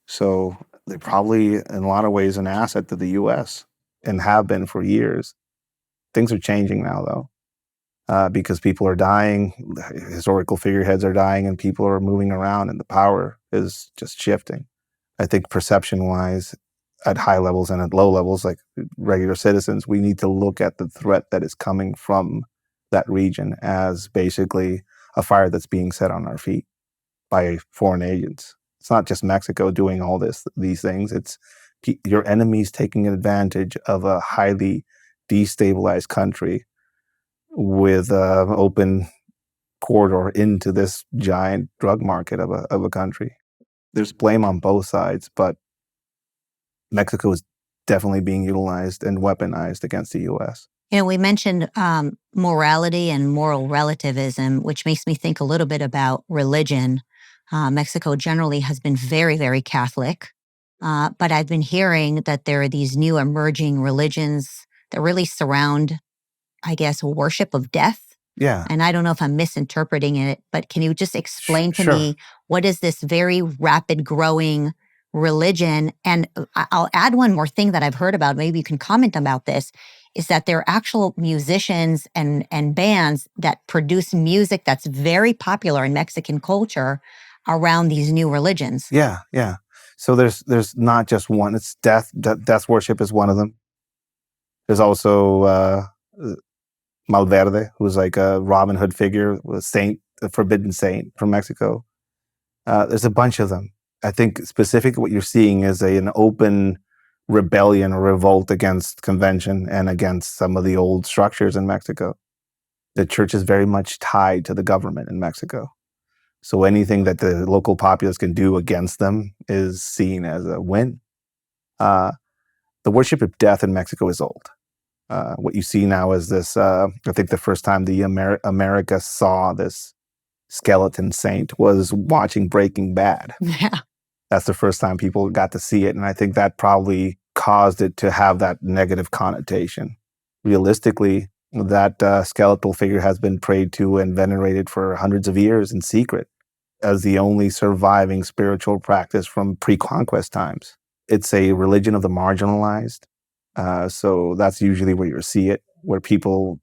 B: So they're probably in a lot of ways an asset to the U.S. and have been for years. Things are changing now, though, because people are dying, historical figureheads are dying, and people are moving around, and the power is just shifting. I think perception-wise, at high levels and at low levels, like regular citizens, we need to look at the threat that is coming from that region as basically a fire that's being set on our feet by foreign agents. It's not just Mexico doing all these things. It's your enemies taking advantage of a highly destabilized country with an open corridor into this giant drug market of a country. There's blame on both sides, but Mexico is definitely being utilized and weaponized against the U.S.
A: We mentioned morality and moral relativism, which makes me think a little bit about religion. Mexico generally has been very, very Catholic, but I've been hearing that there are these new emerging religions that really surround, I guess, worship of death.
B: Yeah.
A: And I don't know if I'm misinterpreting it, but can you just explain to
B: Sure.
A: me what is this very rapid growing religion? And I'll add one more thing that I've heard about, maybe you can comment about this, is that there are actual musicians and bands that produce music that's very popular in Mexican culture around these new religions.
B: Yeah, yeah. So there's not just one. It's death. Death worship is one of them. There's also Malverde, who's like a Robin Hood figure, a saint, a forbidden saint from Mexico. There's a bunch of them. I think specifically what you're seeing is an open rebellion or revolt against convention and against some of the old structures in Mexico. The church is very much tied to the government in Mexico. So anything that the local populace can do against them is seen as a win. The worship of death in Mexico is old. What you see now is this, I think the first time the America saw this skeleton saint was watching Breaking Bad.
A: Yeah.
B: That's the first time people got to see it. And I think that probably caused it to have that negative connotation. Realistically, that skeletal figure has been prayed to and venerated for hundreds of years in secret as the only surviving spiritual practice from pre-conquest times. It's a religion of the marginalized. So that's usually where you see it, where people,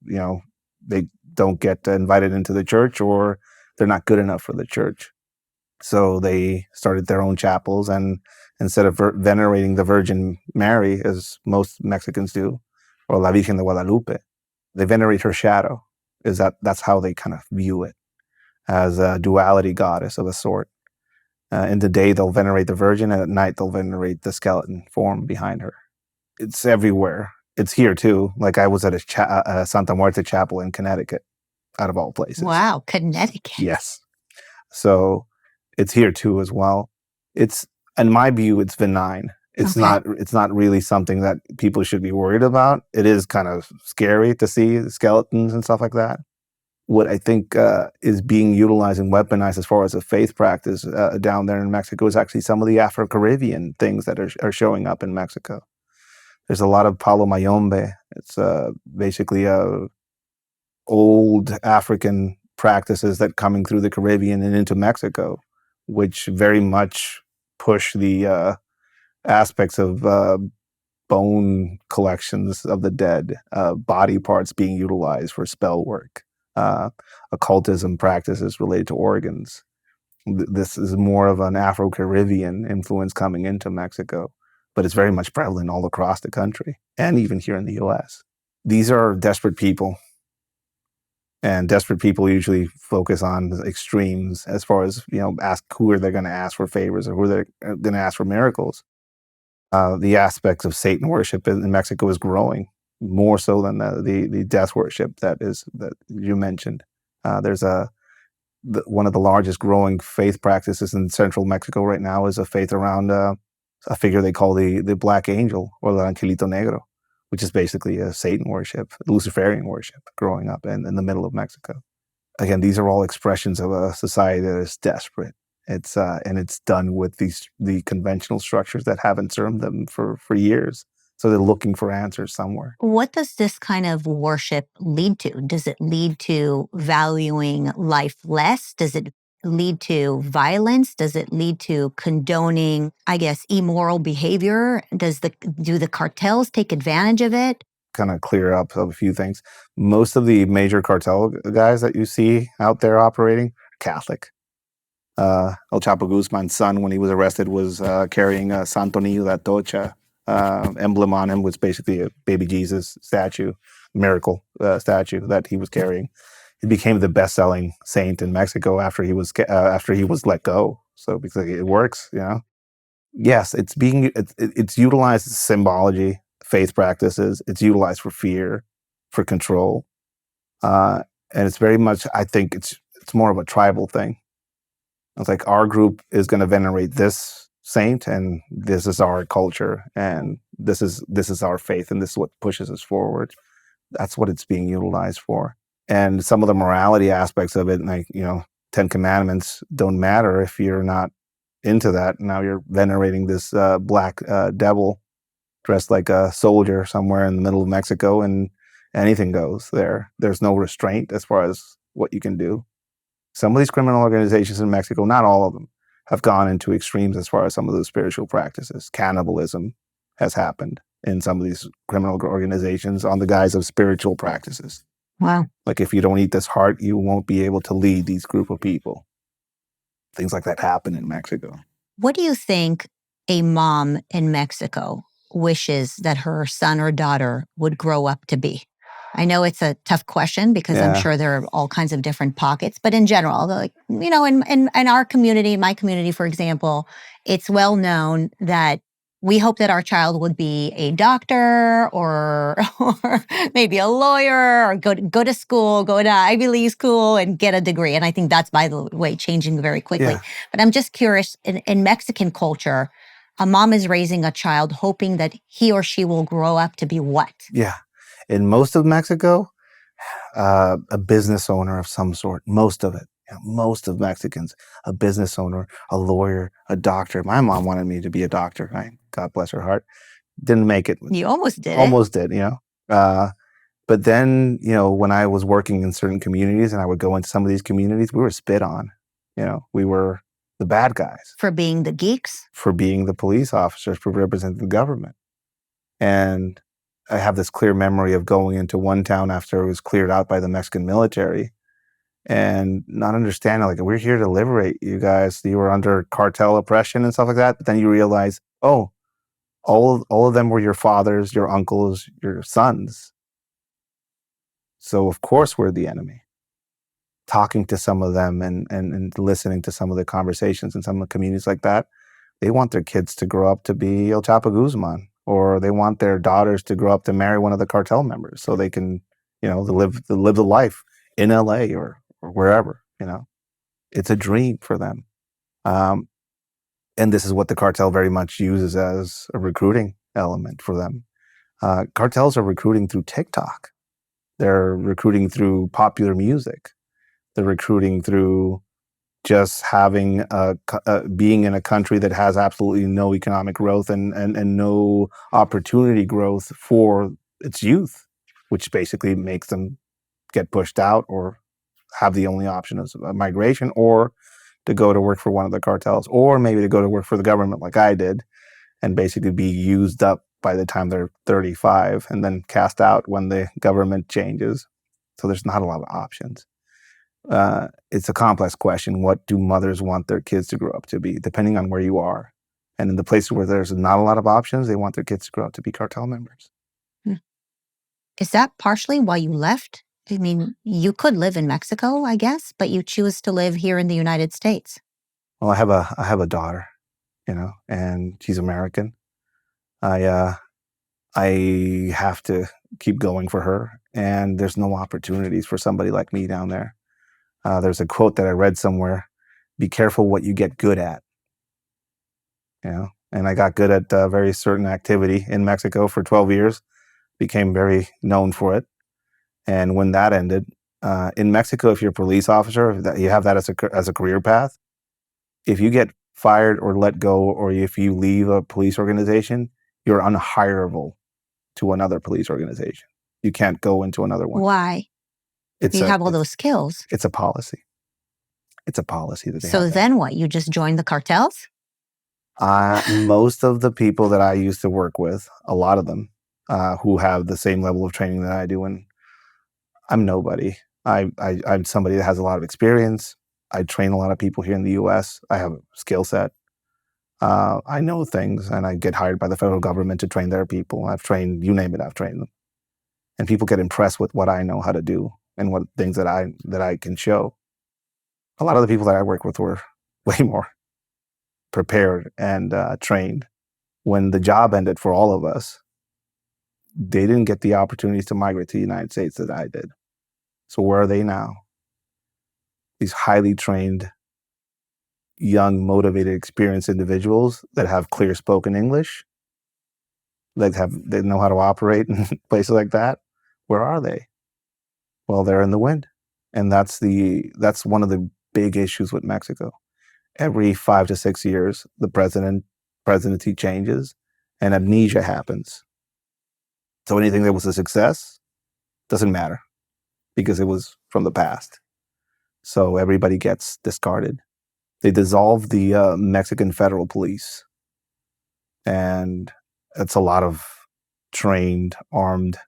B: they don't get invited into the church or they're not good enough for the church. So they started their own chapels, and instead of venerating the Virgin Mary, as most Mexicans do, or La Virgen de Guadalupe, they venerate her shadow. That's how they kind of view it, as a duality goddess of a sort. In the day, they'll venerate the Virgin, and at night, they'll venerate the skeleton form behind her. It's everywhere. It's here, too. Like I was at a Santa Muerte chapel in Connecticut, out of all places.
A: Wow, Connecticut.
B: Yes. So it's here, too, as well. It's, in my view, it's benign. It's not really something that people should be worried about. It is kind of scary to see skeletons and stuff like that. what I think is being utilized and weaponized as far as a faith practice down there in Mexico is actually some of the Afro-Caribbean things that are showing up in Mexico. There's a lot of Palo Mayombe. It's basically old African practices that coming through the Caribbean and into Mexico, which very much push the aspects of bone collections of the dead, body parts being utilized for spell work, occultism practices related to organs. This is more of an Afro-Caribbean influence coming into Mexico, but it's very much prevalent all across the country and even here in the US. These are desperate people, and desperate people usually focus on extremes as far as, ask who are they going to ask for favors or who they're going to ask for miracles. The aspects of Satan worship in Mexico is growing more so than the death worship that you mentioned. There's one of the largest growing faith practices in central Mexico right now is a faith around a figure they call the Black Angel or the Angelito Negro, which is basically a Satan worship, Luciferian worship growing up in the middle of Mexico. Again, these are all expressions of a society that is desperate. And it's done with the conventional structures that haven't served them for years. So they're looking for answers somewhere.
A: What does this kind of worship lead to? Does it lead to valuing life less? Does it lead to violence? Does it lead to condoning, I guess, immoral behavior? Do the cartels take advantage of it?
B: Kind of clear up of a few things. Most of the major cartel guys that you see out there operating are Catholic. El Chapo Guzman's son, when he was arrested, was carrying a Santo Niño de Atocha emblem on him, which is basically a baby Jesus statue, miracle statue that he was carrying. He became the best-selling saint in Mexico after he was let go. So because it works, Yes, it's utilized as symbology, faith practices. It's utilized for fear, for control, and it's very much. I think it's more of a tribal thing. It's like our group is going to venerate this saint, and this is our culture, and this is our faith, and this is what pushes us forward. That's what it's being utilized for. And some of the morality aspects of it, like 10 Commandments, don't matter if you're not into that. Now you're venerating this black devil dressed like a soldier somewhere in the middle of Mexico, and anything goes there. There's no restraint as far as what you can do. Some of these criminal organizations in Mexico, not all of them, have gone into extremes as far as some of the spiritual practices. Cannibalism has happened in some of these criminal organizations on the guise of spiritual practices.
A: Wow.
B: Like if you don't eat this heart, you won't be able to lead these group of people. Things like that happen in Mexico.
A: What do you think a mom in Mexico wishes that her son or daughter would grow up to be? I know it's a tough question because I'm sure there are all kinds of different pockets, but in general, like, in our community, my community, for example, it's well known that we hope that our child would be a doctor or maybe a lawyer or go to school, go to Ivy League school and get a degree. And I think that's, by the way, changing very quickly.
B: Yeah.
A: But I'm just curious, in Mexican culture, a mom is raising a child hoping that he or she will grow up to be what?
B: Yeah. In most of Mexico, a business owner of some sort, most of it. Most of Mexicans, a business owner, a lawyer, a doctor. My mom wanted me to be a doctor, right? God bless her heart. Didn't make it.
A: You almost did.
B: Almost did, But then, when I was working in certain communities and I would go into some of these communities, we were spit on. We were the bad guys.
A: For being the geeks?
B: For being the police officers, for representing the government. And I have this clear memory of going into one town after it was cleared out by the Mexican military and not understanding, like, we're here to liberate you guys. You were under cartel oppression and stuff like that. But then you realize, all of them were your fathers, your uncles, your sons. So of course we're the enemy. Talking to some of them and listening to some of the conversations in some of the communities like that, they want their kids to grow up to be El Chapo Guzman, or they want their daughters to grow up to marry one of the cartel members so they can, live the life in LA or wherever, It's a dream for them. And this is what the cartel very much uses as a recruiting element for them. Cartels are recruiting through TikTok. They're recruiting through popular music. They're recruiting through just having being in a country that has absolutely no economic growth and no opportunity growth for its youth, which basically makes them get pushed out or have the only option of migration, or to go to work for one of the cartels, or maybe to go to work for the government like I did and basically be used up by the time they're 35 and then cast out when the government changes. So there's not a lot of options. It's a complex question. What do mothers want their kids to grow up to be, depending on where you are? And in the places where there's not a lot of options, they want their kids to grow up to be cartel members.
A: Is that partially why you left? I mean, you could live in Mexico, I guess, but you choose to live here in the United States.
B: Well, I have a daughter, and she's American. I have to keep going for her, and there's no opportunities for somebody like me down there. There's a quote that I read somewhere: "Be careful what you get good at." And I got good at a very certain activity in Mexico for 12 years, became very known for it. And when that ended, in Mexico, if you're a police officer, you have that as a career path. If you get fired or let go, or if you leave a police organization, you're unhireable to another police organization. You can't go into another one.
A: Why? You have all those skills.
B: It's a policy. It's a policy that they have.
A: So then what? You just join the cartels?
B: Most of the people that I used to work with, a lot of them, who have the same level of training that I do, and I'm nobody. I'm somebody that has a lot of experience. I train a lot of people here in the U.S. I have a skill set. I know things, and I get hired by the federal government to train their people. I've trained, you name it, I've trained them. And people get impressed with what I know how to do and what things that I can show. A lot of the people that I work with were way more prepared and trained. When the job ended for all of us, they didn't get the opportunities to migrate to the United States that I did. So where are they now? These highly trained, young, motivated, experienced individuals that have clear spoken English, they know how to operate in places like that. Where are they? Well, they're in the wind. And that's one of the big issues with Mexico. Every 5 to 6 years, the presidency changes and amnesia happens. So anything that was a success doesn't matter because it was from the past. So everybody gets discarded. They dissolved the Mexican federal police. And it's a lot of trained, armed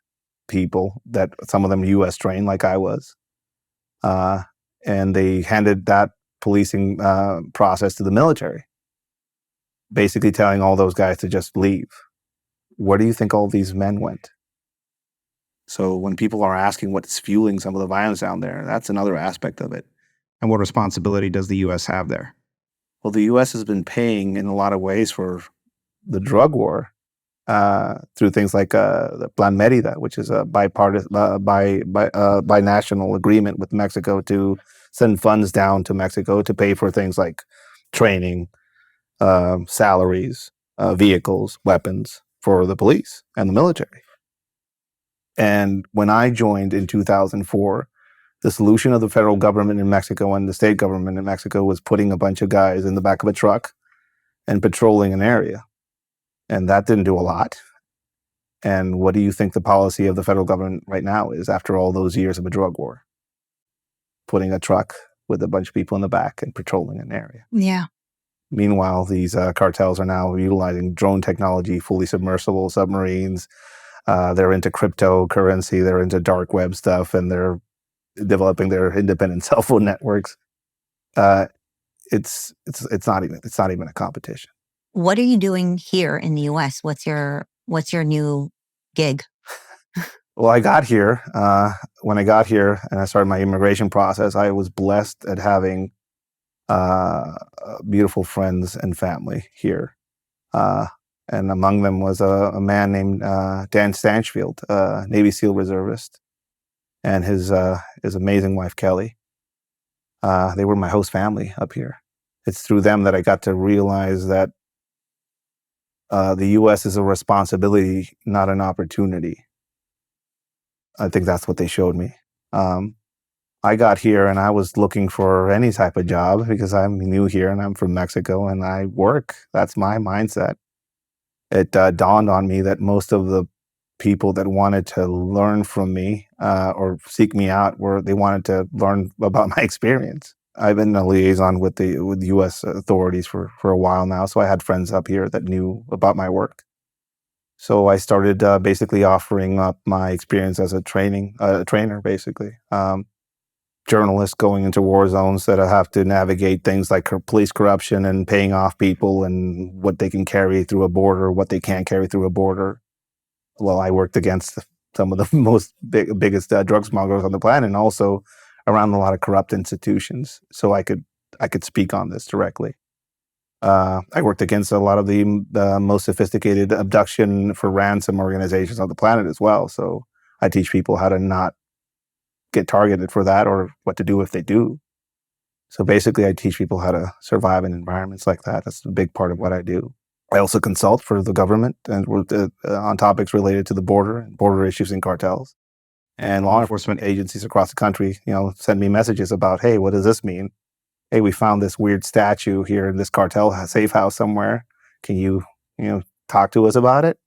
B: people that some of them U.S. trained like I was. And they handed that policing process to the military, basically telling all those guys to just leave. Where do you think all these men went? So when people are asking what's fueling some of the violence down there, that's another aspect of it.
C: And what responsibility does the U.S. have there?
B: Well, the U.S. has been paying in a lot of ways for the drug war through things like the Plan Merida, which is a binational agreement with Mexico to send funds down to Mexico to pay for things like training, salaries, vehicles, weapons for the police and the military. And when I joined in 2004, the solution of the federal government in Mexico and the state government in Mexico was putting a bunch of guys in the back of a truck and patrolling an area. And that didn't do a lot. And what do you think the policy of the federal government right now is after all those years of a drug war? Putting a truck with a bunch of people in the back and patrolling an area.
A: Yeah.
B: Meanwhile, these cartels are now utilizing drone technology, fully submersible submarines. They're into cryptocurrency. They're into dark web stuff, and they're developing their independent cell phone networks. It's not even a competition.
A: What are you doing here in the U.S.? What's your new gig?
B: Well, I got here. When I got here and I started my immigration process, I was blessed at having beautiful friends and family here. And among them was a man named Dan Stanchfield, Navy SEAL reservist, and his amazing wife, Kelly. They were my host family up here. It's through them that I got to realize that the U.S. is a responsibility, not an opportunity. I think that's what they showed me. I got here and I was looking for any type of job because I'm new here and I'm from Mexico and I work. That's my mindset. It dawned on me that most of the people that wanted to learn from me or seek me out they wanted to learn about my experience. I've been a liaison with the U.S. authorities for a while now, so I had friends up here that knew about my work. So I started basically offering up my experience as a trainer, basically. Journalists going into war zones that have to navigate things like police corruption and paying off people and what they can carry through a border, what they can't carry through a border. Well, I worked against some of the biggest drug smugglers on the planet, and also around a lot of corrupt institutions. So I could speak on this directly. I worked against a lot of the most sophisticated abduction for ransom organizations on the planet as well. So I teach people how to not get targeted for that or what to do if they do. So basically, I teach people how to survive in environments like that. That's a big part of what I do. I also consult for the government and on topics related to the border and border issues and cartels. And law enforcement agencies across the country, send me messages about, hey, what does this mean? Hey, we found this weird statue here in this cartel safe house somewhere. Can you, talk to us about it?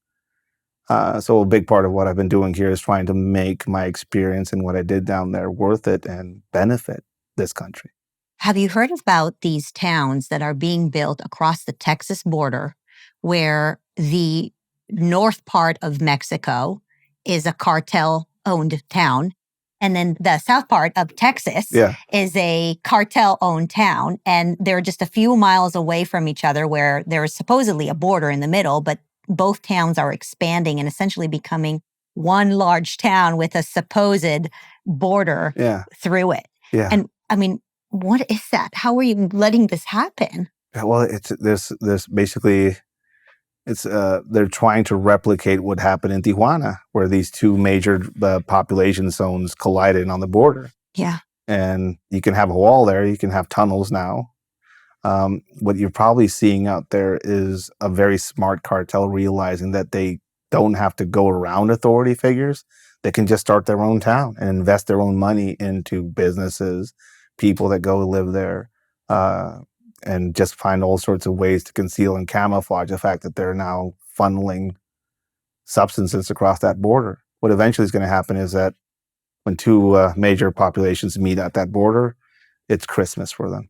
B: So a big part of what I've been doing here is trying to make my experience and what I did down there worth it and benefit this country.
A: Have you heard about these towns that are being built across the Texas border where the north part of Mexico is a cartel-owned town, and then the south part of Texas is a cartel-owned town, and they're just a few miles away from each other where there is supposedly a border in the middle, but both towns are expanding and essentially becoming one large town with a supposed border through it.
B: Yeah.
A: And I mean, what is that? How are you letting this happen?
B: Well, there's basically they're trying to replicate what happened in Tijuana, where these two major population zones collided on the border.
A: Yeah.
B: And you can have a wall there. You can have tunnels now. What you're probably seeing out there is a very smart cartel realizing that they don't have to go around authority figures. They can just start their own town and invest their own money into businesses, people that go live there, and just find all sorts of ways to conceal and camouflage the fact that they're now funneling substances across that border. What eventually is going to happen is that when two major populations meet at that border, it's Christmas for them.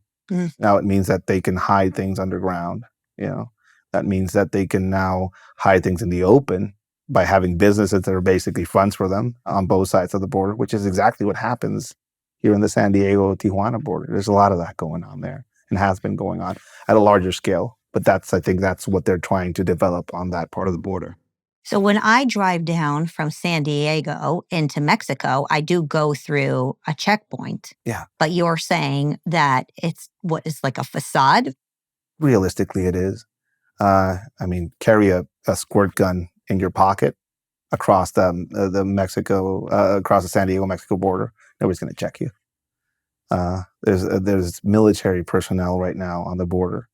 B: Now it means that they can hide things underground. That means that they can now hide things in the open by having businesses that are basically fronts for them on both sides of the border, which is exactly what happens here in the San Diego-Tijuana border. There's a lot of that going on there and has been going on at a larger scale. But I think that's what they're trying to develop on that part of the border.
A: So when I drive down from San Diego into Mexico, I do go through a checkpoint.
B: Yeah.
A: But you're saying that it's what is like a facade?
B: Realistically, it is. Carry a squirt gun in your pocket across the San Diego Mexico border. Nobody's going to check you. There's military personnel right now on the border.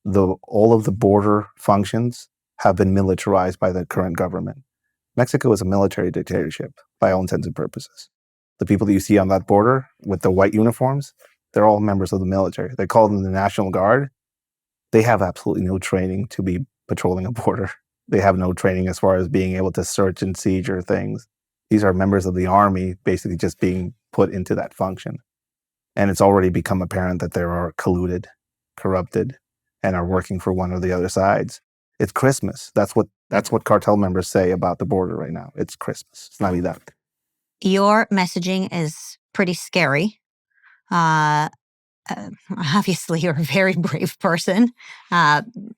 B: All of the border functions have been militarized by the current government. Mexico is a military dictatorship by all intents and purposes. The people that you see on that border with the white uniforms, they're all members of the military. They call them the National Guard. They have absolutely no training to be patrolling a border. They have no training as far as being able to search and seizure things. These are members of the army basically just being put into that function. And it's already become apparent that they are colluded, corrupted, and are working for one or the other sides. It's Christmas. That's what cartel members say about the border right now. It's Christmas. It's Navidad.
A: Your messaging is pretty scary. Obviously, you're a very brave person.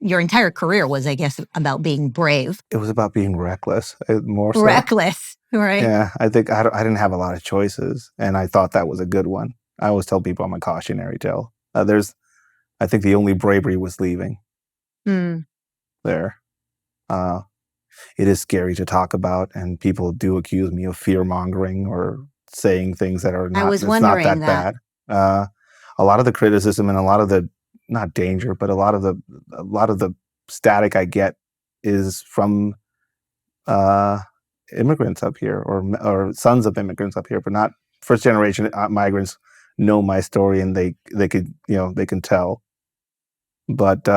A: Your entire career was, I guess, about being brave.
B: It was about being reckless, more so.
A: Reckless, right?
B: Yeah, I think I didn't have a lot of choices, and I thought that was a good one. I always tell people I'm a cautionary tale. I think the only bravery was leaving. There. It is scary to talk about, and people do accuse me of fear-mongering or saying things that are not, it's not that bad. A lot of the criticism and a lot of the, not danger, but a lot of the static I get is from immigrants up here or sons of immigrants up here, but not first generation migrants know my story and they can tell, but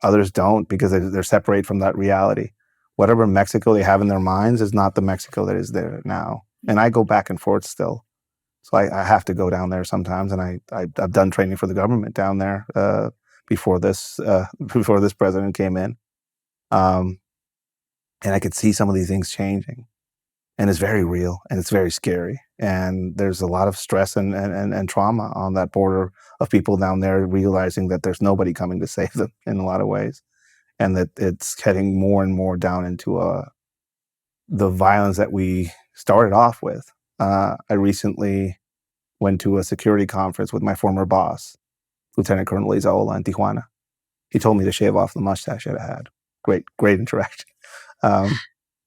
B: others don't because they're separate from that reality. Whatever Mexico they have in their minds is not the Mexico that is there now. And I go back and forth still. So I have to go down there sometimes, and I've done training for the government down there before this president came in, and I could see some of these things changing, and it's very real and it's very scary, and there's a lot of stress and trauma on that border of people down there realizing that there's nobody coming to save them in a lot of ways, and that it's heading more and more down into the violence that we started off with. I recently went to a security conference with my former boss, Lieutenant Colonel Izaola in Tijuana. He told me to shave off the mustache that I had. Great interaction.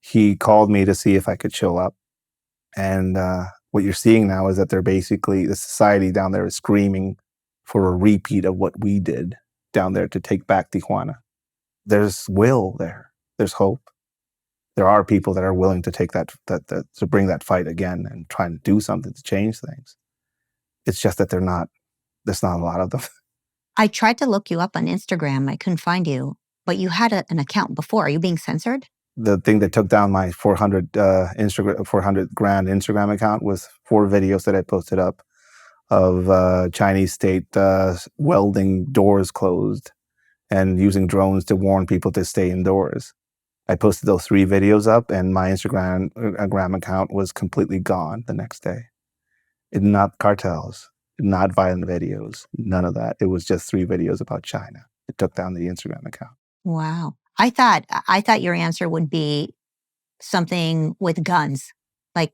B: He called me to see if I could show up. And what you're seeing now is that the society down there is screaming for a repeat of what we did down there to take back Tijuana. There's will there. There's hope. There are people that are willing to take that to bring that fight again and try and do something to change things. It's just that there's not a lot of them.
A: I tried to look you up on Instagram. I couldn't find you, but you had an account before. Are you being censored?
B: The thing that took down my 400 grand Instagram account was 4 videos that I posted up of Chinese state welding doors closed and using drones to warn people to stay indoors. I posted those 3 videos up, and my Instagram account was completely gone the next day. Not cartels, not violent videos, none of that. It was just 3 videos about China. It took down the Instagram account.
A: Wow. I thought your answer would be something with guns. Like,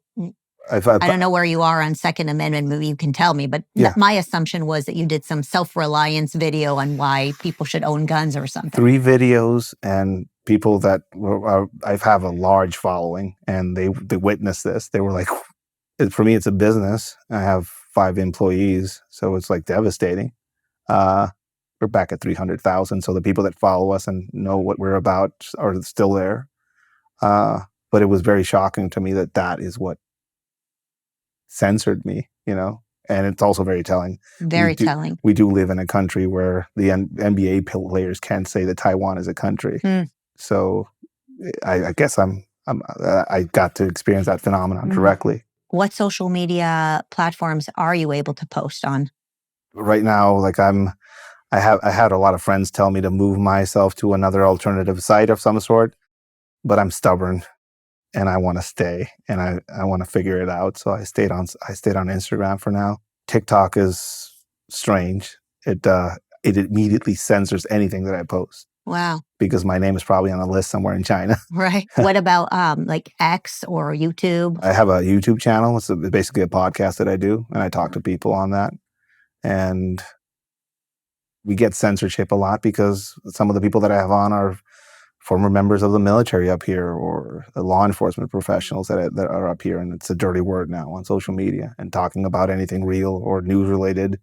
A: I don't know where you are on Second Amendment. Maybe you can tell me, but my assumption was that you did some self-reliance video on why people should own guns or something. 3
B: videos, and people that I have a large following, and they witnessed this. They were like, for me, it's a business. I have 5 employees, so it's like devastating. We're back at 300,000, so the people that follow us and know what we're about are still there. But it was very shocking to me that is what censored me, and it's also very telling.
A: Telling.
B: We do live in a country where the NBA players can't say that Taiwan is a country. So I guess I got to experience that phenomenon directly.
A: What social media platforms are you able to post on?
B: Right now, I had a lot of friends tell me to move myself to another alternative site of some sort, but I'm stubborn and I want to stay and I want to figure it out. So I stayed on Instagram for now. TikTok is strange. It immediately censors anything that I post.
A: Wow.
B: Because my name is probably on a list somewhere in China.
A: Right. What about like X or YouTube?
B: I have a YouTube channel. It's basically a podcast that I do, and I talk to people on that. And we get censorship a lot because some of the people that I have on are former members of the military up here or the law enforcement professionals that are up here. And it's a dirty word now on social media. And talking about anything real or news related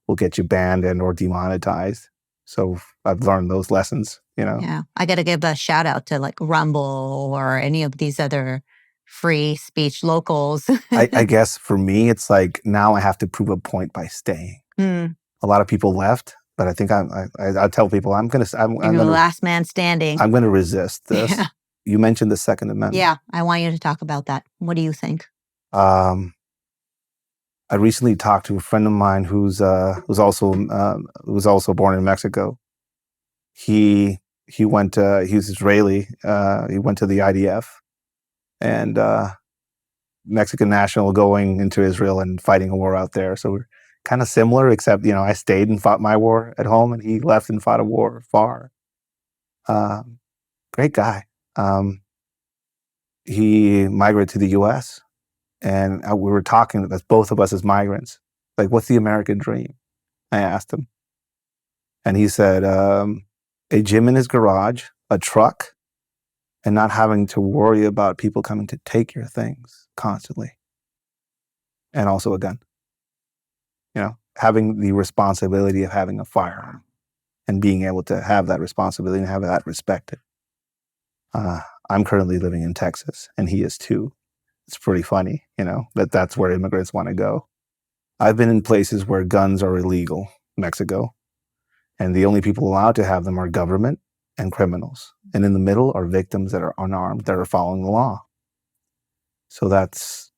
B: will get you banned and or demonetized. So I've learned those lessons,
A: Yeah. I got to give a shout out to like Rumble or any of these other free speech locals.
B: I guess for me, it's like now I have to prove a point by staying. A lot of people left, but I think I tell people I'm the
A: last man standing.
B: I'm going to resist this. Yeah. You mentioned the Second Amendment.
A: Yeah, I want you to talk about that. What do you think?
B: I recently talked to a friend of mine who's also born in Mexico. He's Israeli. He went to the IDF, and Mexican national going into Israel and fighting a war out there. So we're kind of similar, except I stayed and fought my war at home, and he left and fought a war far. Great guy. He migrated to the U.S. And we were talking, as both of us as migrants, like, what's the American dream? I asked him. And he said, a gym in his garage, a truck, and not having to worry about people coming to take your things constantly. And also a gun. Having the responsibility of having a firearm and being able to have that responsibility and have that respected. I'm currently living in Texas, and he is too. It's pretty funny, that's where immigrants want to go. I've been in places where guns are illegal, Mexico, and the only people allowed to have them are government and criminals. And in the middle are victims that are unarmed, that are following the law. So that's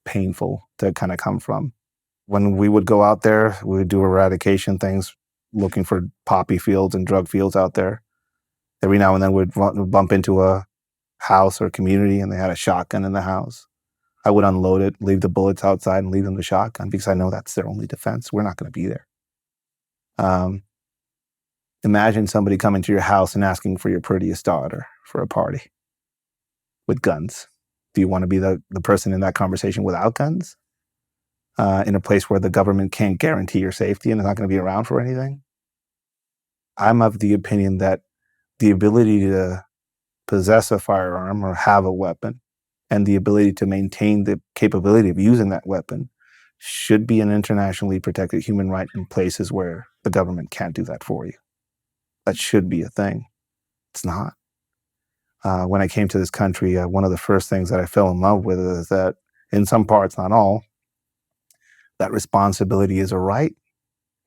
B: painful to kind of come from. When we would go out there, we would do eradication things, looking for poppy fields and drug fields out there. Every now and then we'd bump into a house or community and they had a shotgun in the house. I would unload it, leave the bullets outside and leave them the shotgun because I know that's their only defense. We're not going to be there. Imagine somebody coming to your house and asking for your prettiest daughter for a party with guns. Do you want to be the person in that conversation without guns? In a place where the government can't guarantee your safety and is not going to be around for anything? I'm of the opinion that the ability to possess a firearm or have a weapon and the ability to maintain the capability of using that weapon should be an internationally protected human right in places where the government can't do that for you. That should be a thing. It's not. When I came to this country, one of the first things that I fell in love with is that in some parts, not all, that responsibility is a right.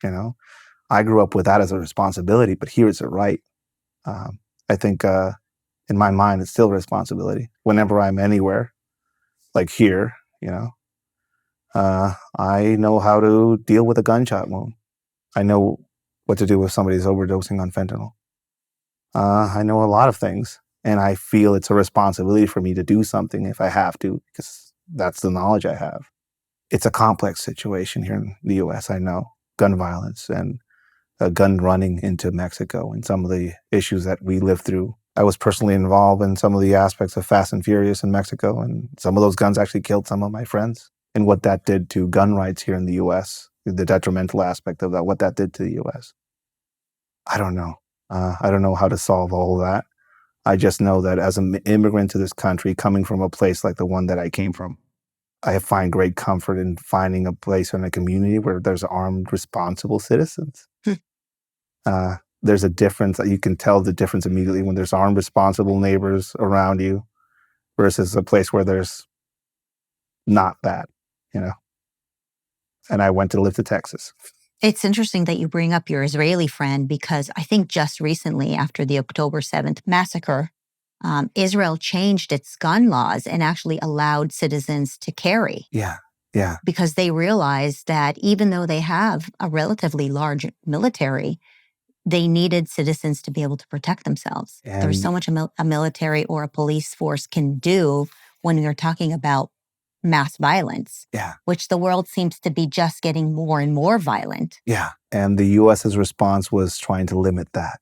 B: I grew up with that as a responsibility, but here it's a right. I think in my mind, it's still a responsibility. Whenever I'm anywhere, like here, I know how to deal with a gunshot wound. I know what to do if somebody's overdosing on fentanyl. I know a lot of things, and I feel it's a responsibility for me to do something if I have to, because that's the knowledge I have. It's a complex situation here in the U.S., I know. Gun violence and gun running into Mexico and some of the issues that we live through. I was personally involved in some of the aspects of Fast and Furious in Mexico, and some of those guns actually killed some of my friends. And what that did to gun rights here in the U.S., the detrimental aspect of that, what that did to the U.S. I don't know. I don't know how to solve all of that. I just know that as an immigrant to this country, coming from a place like the one that I came from, I find great comfort in finding a place in a community where there's armed, responsible citizens. There's a difference. You can tell the difference immediately when there's armed, responsible neighbors around you versus a place where there's not that, And I went to live to Texas.
A: It's interesting that you bring up your Israeli friend because I think just recently after the October 7th massacre, Israel changed its gun laws and actually allowed citizens to carry.
B: Yeah.
A: Because they realized that even though they have a relatively large military, they needed citizens to be able to protect themselves. There's so much a military or a police force can do when you're talking about mass violence, which the world seems to be just getting more and more violent.
B: Yeah. And the U.S.'s response was trying to limit that.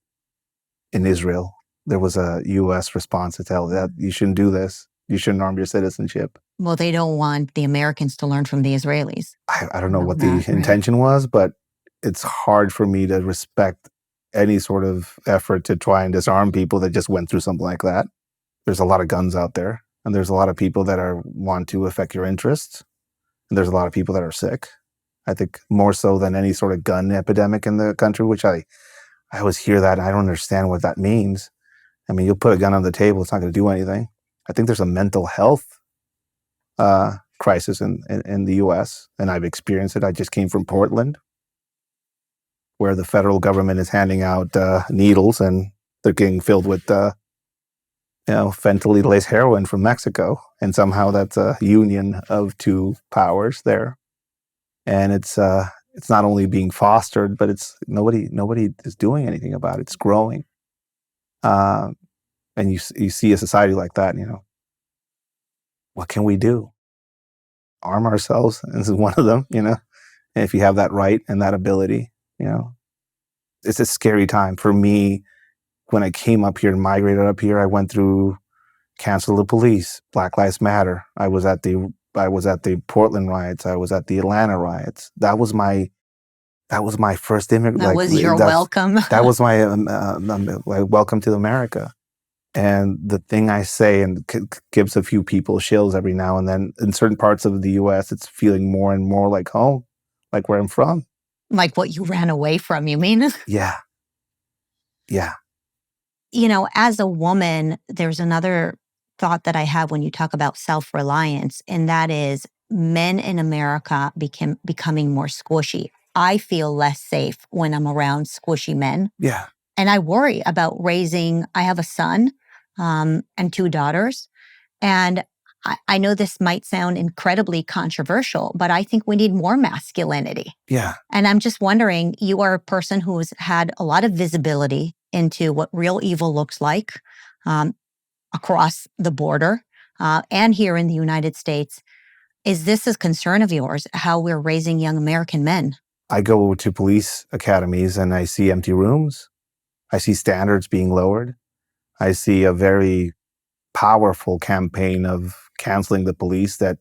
B: In Israel, there was a U.S. response to tell that you shouldn't do this. You shouldn't arm your citizenship.
A: Well, they don't want the Americans to learn from the Israelis.
B: I don't know what the intention was, but it's hard for me to respect any sort of effort to try and disarm people that just went through something like that. There's a lot of guns out there, and there's a lot of people that want to affect your interests, and there's a lot of people that are sick. I think more so than any sort of gun epidemic in the country, which I always hear that, and I don't understand what that means. I mean, you'll put a gun on the table, it's not going to do anything. I think there's a mental health crisis in the U.S., and I've experienced it. I just came from Portland, where the federal government is handing out needles, and they're getting filled with fentanyl-laced heroin from Mexico, and somehow that's a union of two powers there, and it's not only being fostered, but it's nobody is doing anything about it. It's growing, and you see a society like that, what can we do? Arm ourselves. This is one of them, And if you have that right and that ability, it's a scary time for me. When I came up here and migrated up here, I went through cancel the police, Black Lives Matter. I was at the Portland riots. I was at the Atlanta riots. That was my first immigrant.
A: That was your welcome.
B: That was my welcome to America. And the thing I say and gives a few people chills every now and then. In certain parts of the U.S., it's feeling more and more like home, like where I'm from.
A: Like what you ran away from, you mean?
B: Yeah.
A: As a woman, there's another thought that I have when you talk about self-reliance, and that is men in America becoming more squishy. I feel less safe when I'm around squishy men.
B: Yeah.
A: And I worry about I have a son and two daughters. And I know this might sound incredibly controversial, but I think we need more masculinity.
B: Yeah.
A: And I'm just wondering, you are a person who's had a lot of visibility into what real evil looks like um, across the border and here in the United States. Is this a concern of yours, how we're raising young American men?
B: I go to police academies and I see empty rooms. I see standards being lowered. I see a very powerful campaign of canceling the police that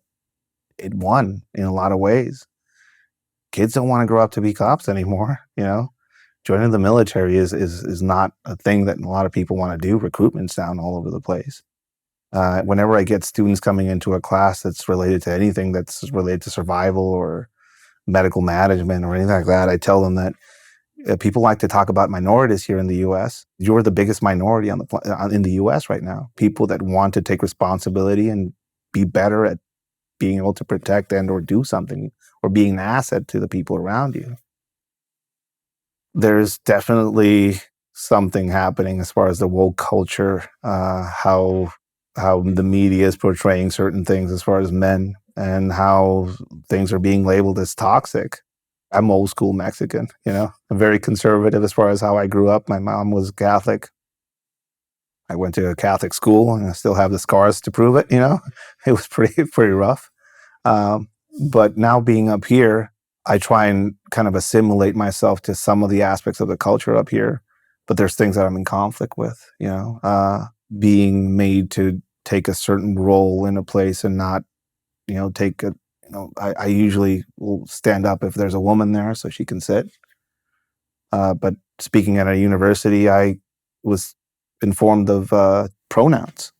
B: it won in a lot of ways. Kids don't want to grow up to be cops anymore, Joining the military is not a thing that a lot of people want to do. Recruitment's down all over the place. Whenever I get students coming into a class that's related to anything that's related to survival or medical management or anything like that, I tell them that people like to talk about minorities here in the U.S. You're the biggest minority in the U.S. right now. People that want to take responsibility and be better at being able to protect and or do something or being an asset to the people around you. There's definitely something happening as far as the woke culture, how the media is portraying certain things as far as men and how things are being labeled as toxic. I'm old school Mexican, I'm very conservative as far as how I grew up. My mom was Catholic. I went to a Catholic school and I still have the scars to prove it, It was pretty rough. But now being up here, I try and kind of assimilate myself to some of the aspects of the culture up here, but there's things that I'm in conflict with, being made to take a certain role in a place and not, take a, I usually will stand up if there's a woman there so she can sit. But speaking at a university, I was informed of pronouns.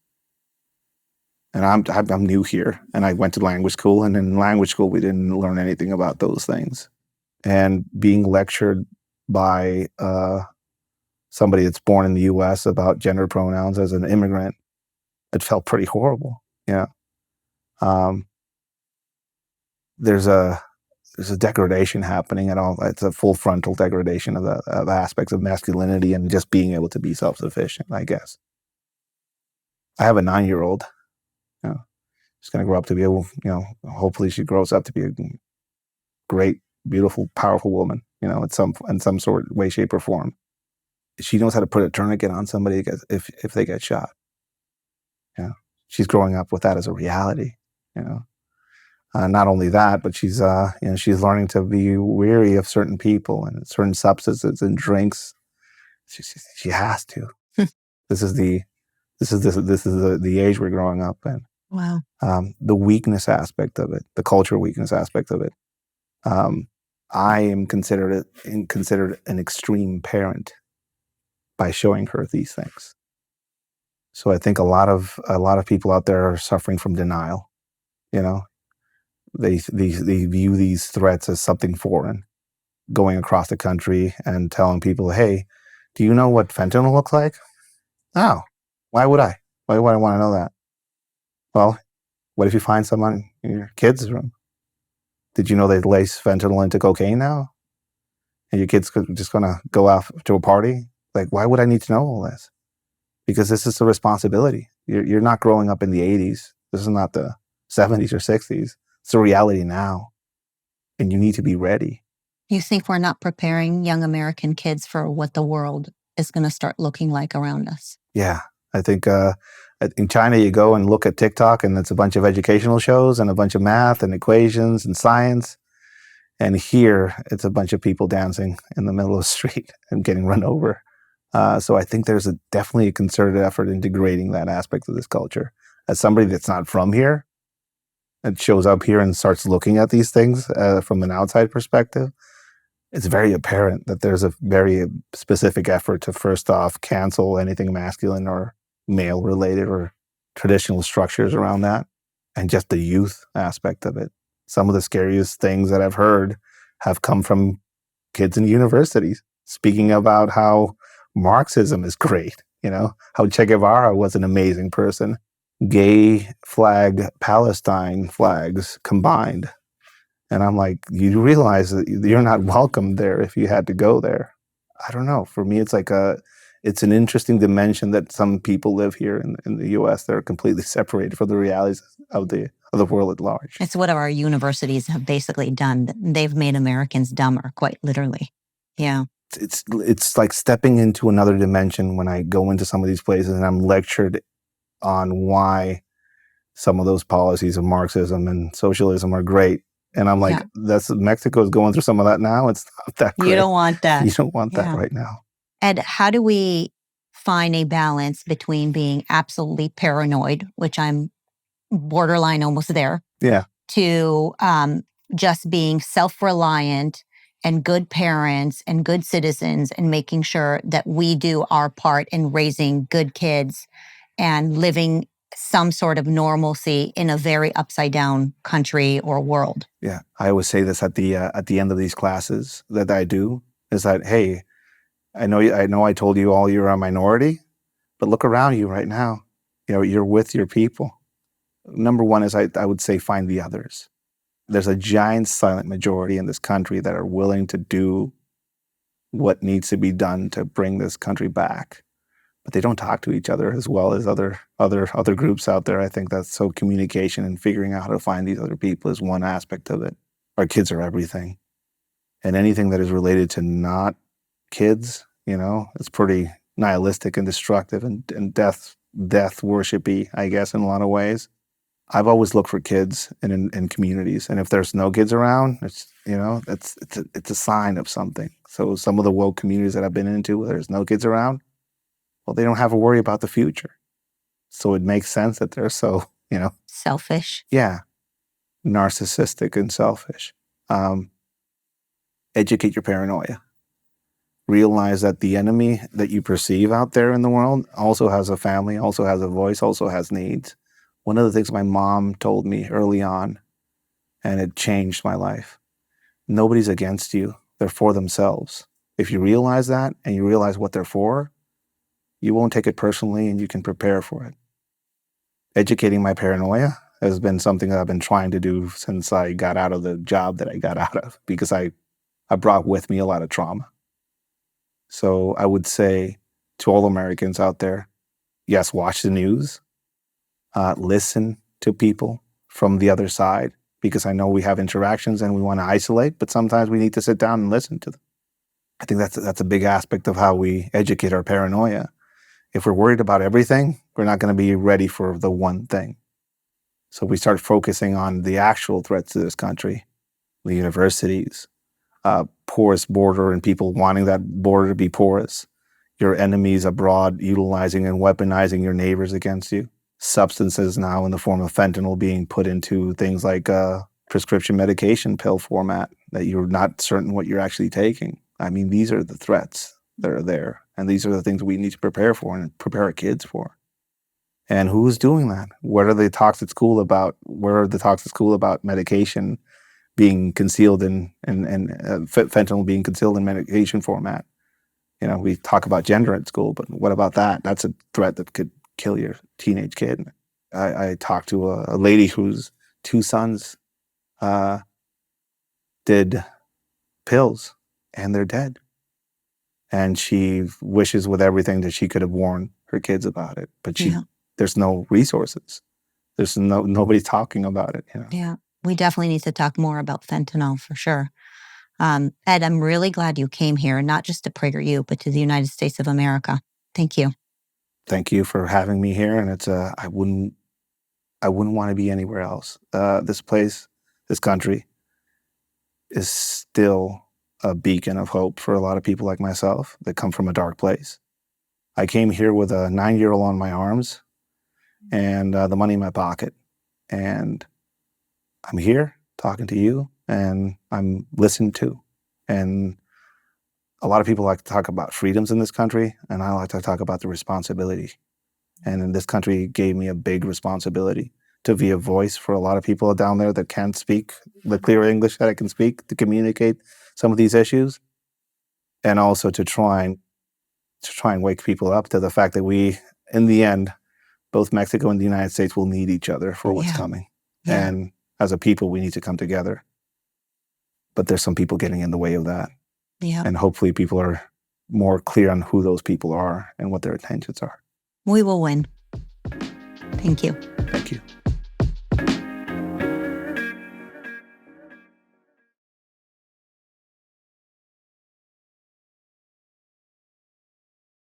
B: And I'm new here, and I went to language school, and in language school, we didn't learn anything about those things. And being lectured by somebody that's born in the U.S. about gender pronouns as an immigrant, it felt pretty horrible. There's a degradation happening at all. It's a full frontal degradation of aspects of masculinity and just being able to be self-sufficient, I guess. I have a 9-year-old. She's going to grow up to be able, hopefully she grows up to be a great, beautiful, powerful woman, in some sort of way, shape, or form. She knows how to put a tourniquet on somebody if they get shot. She's growing up with that as a reality, Not only that, but she's learning to be wary of certain people and certain substances and drinks. She has to. This is the age we're growing up in.
A: Wow.
B: The weakness aspect of it, the cultural weakness aspect of it. I am considered an extreme parent by showing her these things. So I think a lot of people out there are suffering from denial. They view these threats as something foreign, going across the country and telling people, "Hey, do you know what fentanyl looks like?" Oh, why would I? Why would I want to know that? Well, what if you find someone in your kid's room? Did you know they lace fentanyl into cocaine now? And your kid's just going to go out to a party? Like, why would I need to know all this? Because this is a responsibility. You're not growing up in the 80s. This is not the 70s or 60s. It's a reality now. And you need to be ready.
A: You think we're not preparing young American kids for what the world is going to start looking like around us?
B: Yeah. I think in China, you go and look at TikTok, and it's a bunch of educational shows and a bunch of math and equations and science. And here, it's a bunch of people dancing in the middle of the street and getting run over. So I think there's definitely a concerted effort in degrading that aspect of this culture. As somebody that's not from here, that shows up here and starts looking at these things from an outside perspective, it's very apparent that there's a very specific effort to, first off, cancel anything masculine or male-related or traditional structures around that, and just the youth aspect of it. Some of the scariest things that I've heard have come from kids in universities speaking about how Marxism is great, how Che Guevara was an amazing person. Gay flag, Palestine flags combined. And I'm like, you realize that you're not welcome there if you had to go there. I don't know. For me, it's an interesting dimension that some people live here in the U.S. They're completely separated from the realities of the world at large.
A: It's what our universities have basically done. They've made Americans dumber, quite literally. Yeah.
B: It's like stepping into another dimension when I go into some of these places and I'm lectured on why some of those policies of Marxism and socialism are great. And I'm like, Mexico is going through some of that now. It's not that great.
A: You don't want that.
B: You don't want that right now.
A: Ed, how do we find a balance between being absolutely paranoid, which I'm borderline almost there, to just being self-reliant and good parents and good citizens and making sure that we do our part in raising good kids and living some sort of normalcy in a very upside down country or world?
B: Yeah, I always say this at the end of these classes that I do is that, hey, I know I told you all you're a minority, but look around you right now. You're with your people. Number one is I would say find the others. There's a giant silent majority in this country that are willing to do what needs to be done to bring this country back. But they don't talk to each other as well as other groups out there. I think that's so communication and figuring out how to find these other people is one aspect of it. Our kids are everything. And anything that is related to not kids, it's pretty nihilistic and destructive and death worshipy, I guess, in a lot of ways. I've always looked for kids in communities. And if there's no kids around, it's a sign of something. So some of the woke communities that I've been into where there's no kids around, well, they don't have to worry about the future. So it makes sense that they're so,
A: selfish.
B: Yeah. Narcissistic and selfish. Educate your paranoia. Realize that the enemy that you perceive out there in the world also has a family, also has a voice, also has needs. One of the things my mom told me early on, and it changed my life, nobody's against you. They're for themselves. If you realize that and you realize what they're for, you won't take it personally and you can prepare for it. Educating my paranoia has been something that I've been trying to do since I got out of the job that I got out of, because I brought with me a lot of trauma. So I would say to all Americans out there, yes, watch the news, listen to people from the other side, because I know we have interactions and we want to isolate, but sometimes we need to sit down and listen to them. I think that's a big aspect of how we educate our paranoia. If we're worried about everything, we're not going to be ready for the one thing. So we start focusing on the actual threats to this country, the universities, porous border and people wanting that border to be porous, your enemies abroad utilizing and weaponizing your neighbors against you, substances now in the form of fentanyl being put into things like prescription medication pill format that you're not certain what you're actually taking. I mean, these are the threats that are there, and these are the things we need to prepare for and prepare our kids for. And who's doing that? Where are the talks at school about medication being concealed and fentanyl being concealed in medication format? We talk about gender at school, but what about that? That's a threat that could kill your teenage kid. I talked to a lady whose 2 sons did pills and they're dead. And she wishes with everything that she could have warned her kids about it, but there's no resources. There's nobody talking about it.
A: Yeah, we definitely need to talk more about fentanyl for sure. Ed, I'm really glad you came here, not just to PragerU, but to the United States of America. Thank you.
B: Thank you for having me here. And I wouldn't want to be anywhere else. This place, this country, is still a beacon of hope for a lot of people like myself that come from a dark place. I came here with a 9-year-old on my arms and the money in my pocket. And I'm here talking to you and I'm listened to. And a lot of people like to talk about freedoms in this country, and I like to talk about the responsibility. And in this country gave me a big responsibility to be a voice for a lot of people down there that can't speak the clear English that I can speak, to communicate some of these issues, and also to try and to try and wake people up to the fact that we, in the end, both Mexico and the United States will need each other for what's coming.
A: Yeah.
B: And as a people, we need to come together. But there's some people getting in the way of that.
A: Yeah.
B: And hopefully people are more clear on who those people are and what their intentions are.
A: We will win. Thank you.
B: Thank you.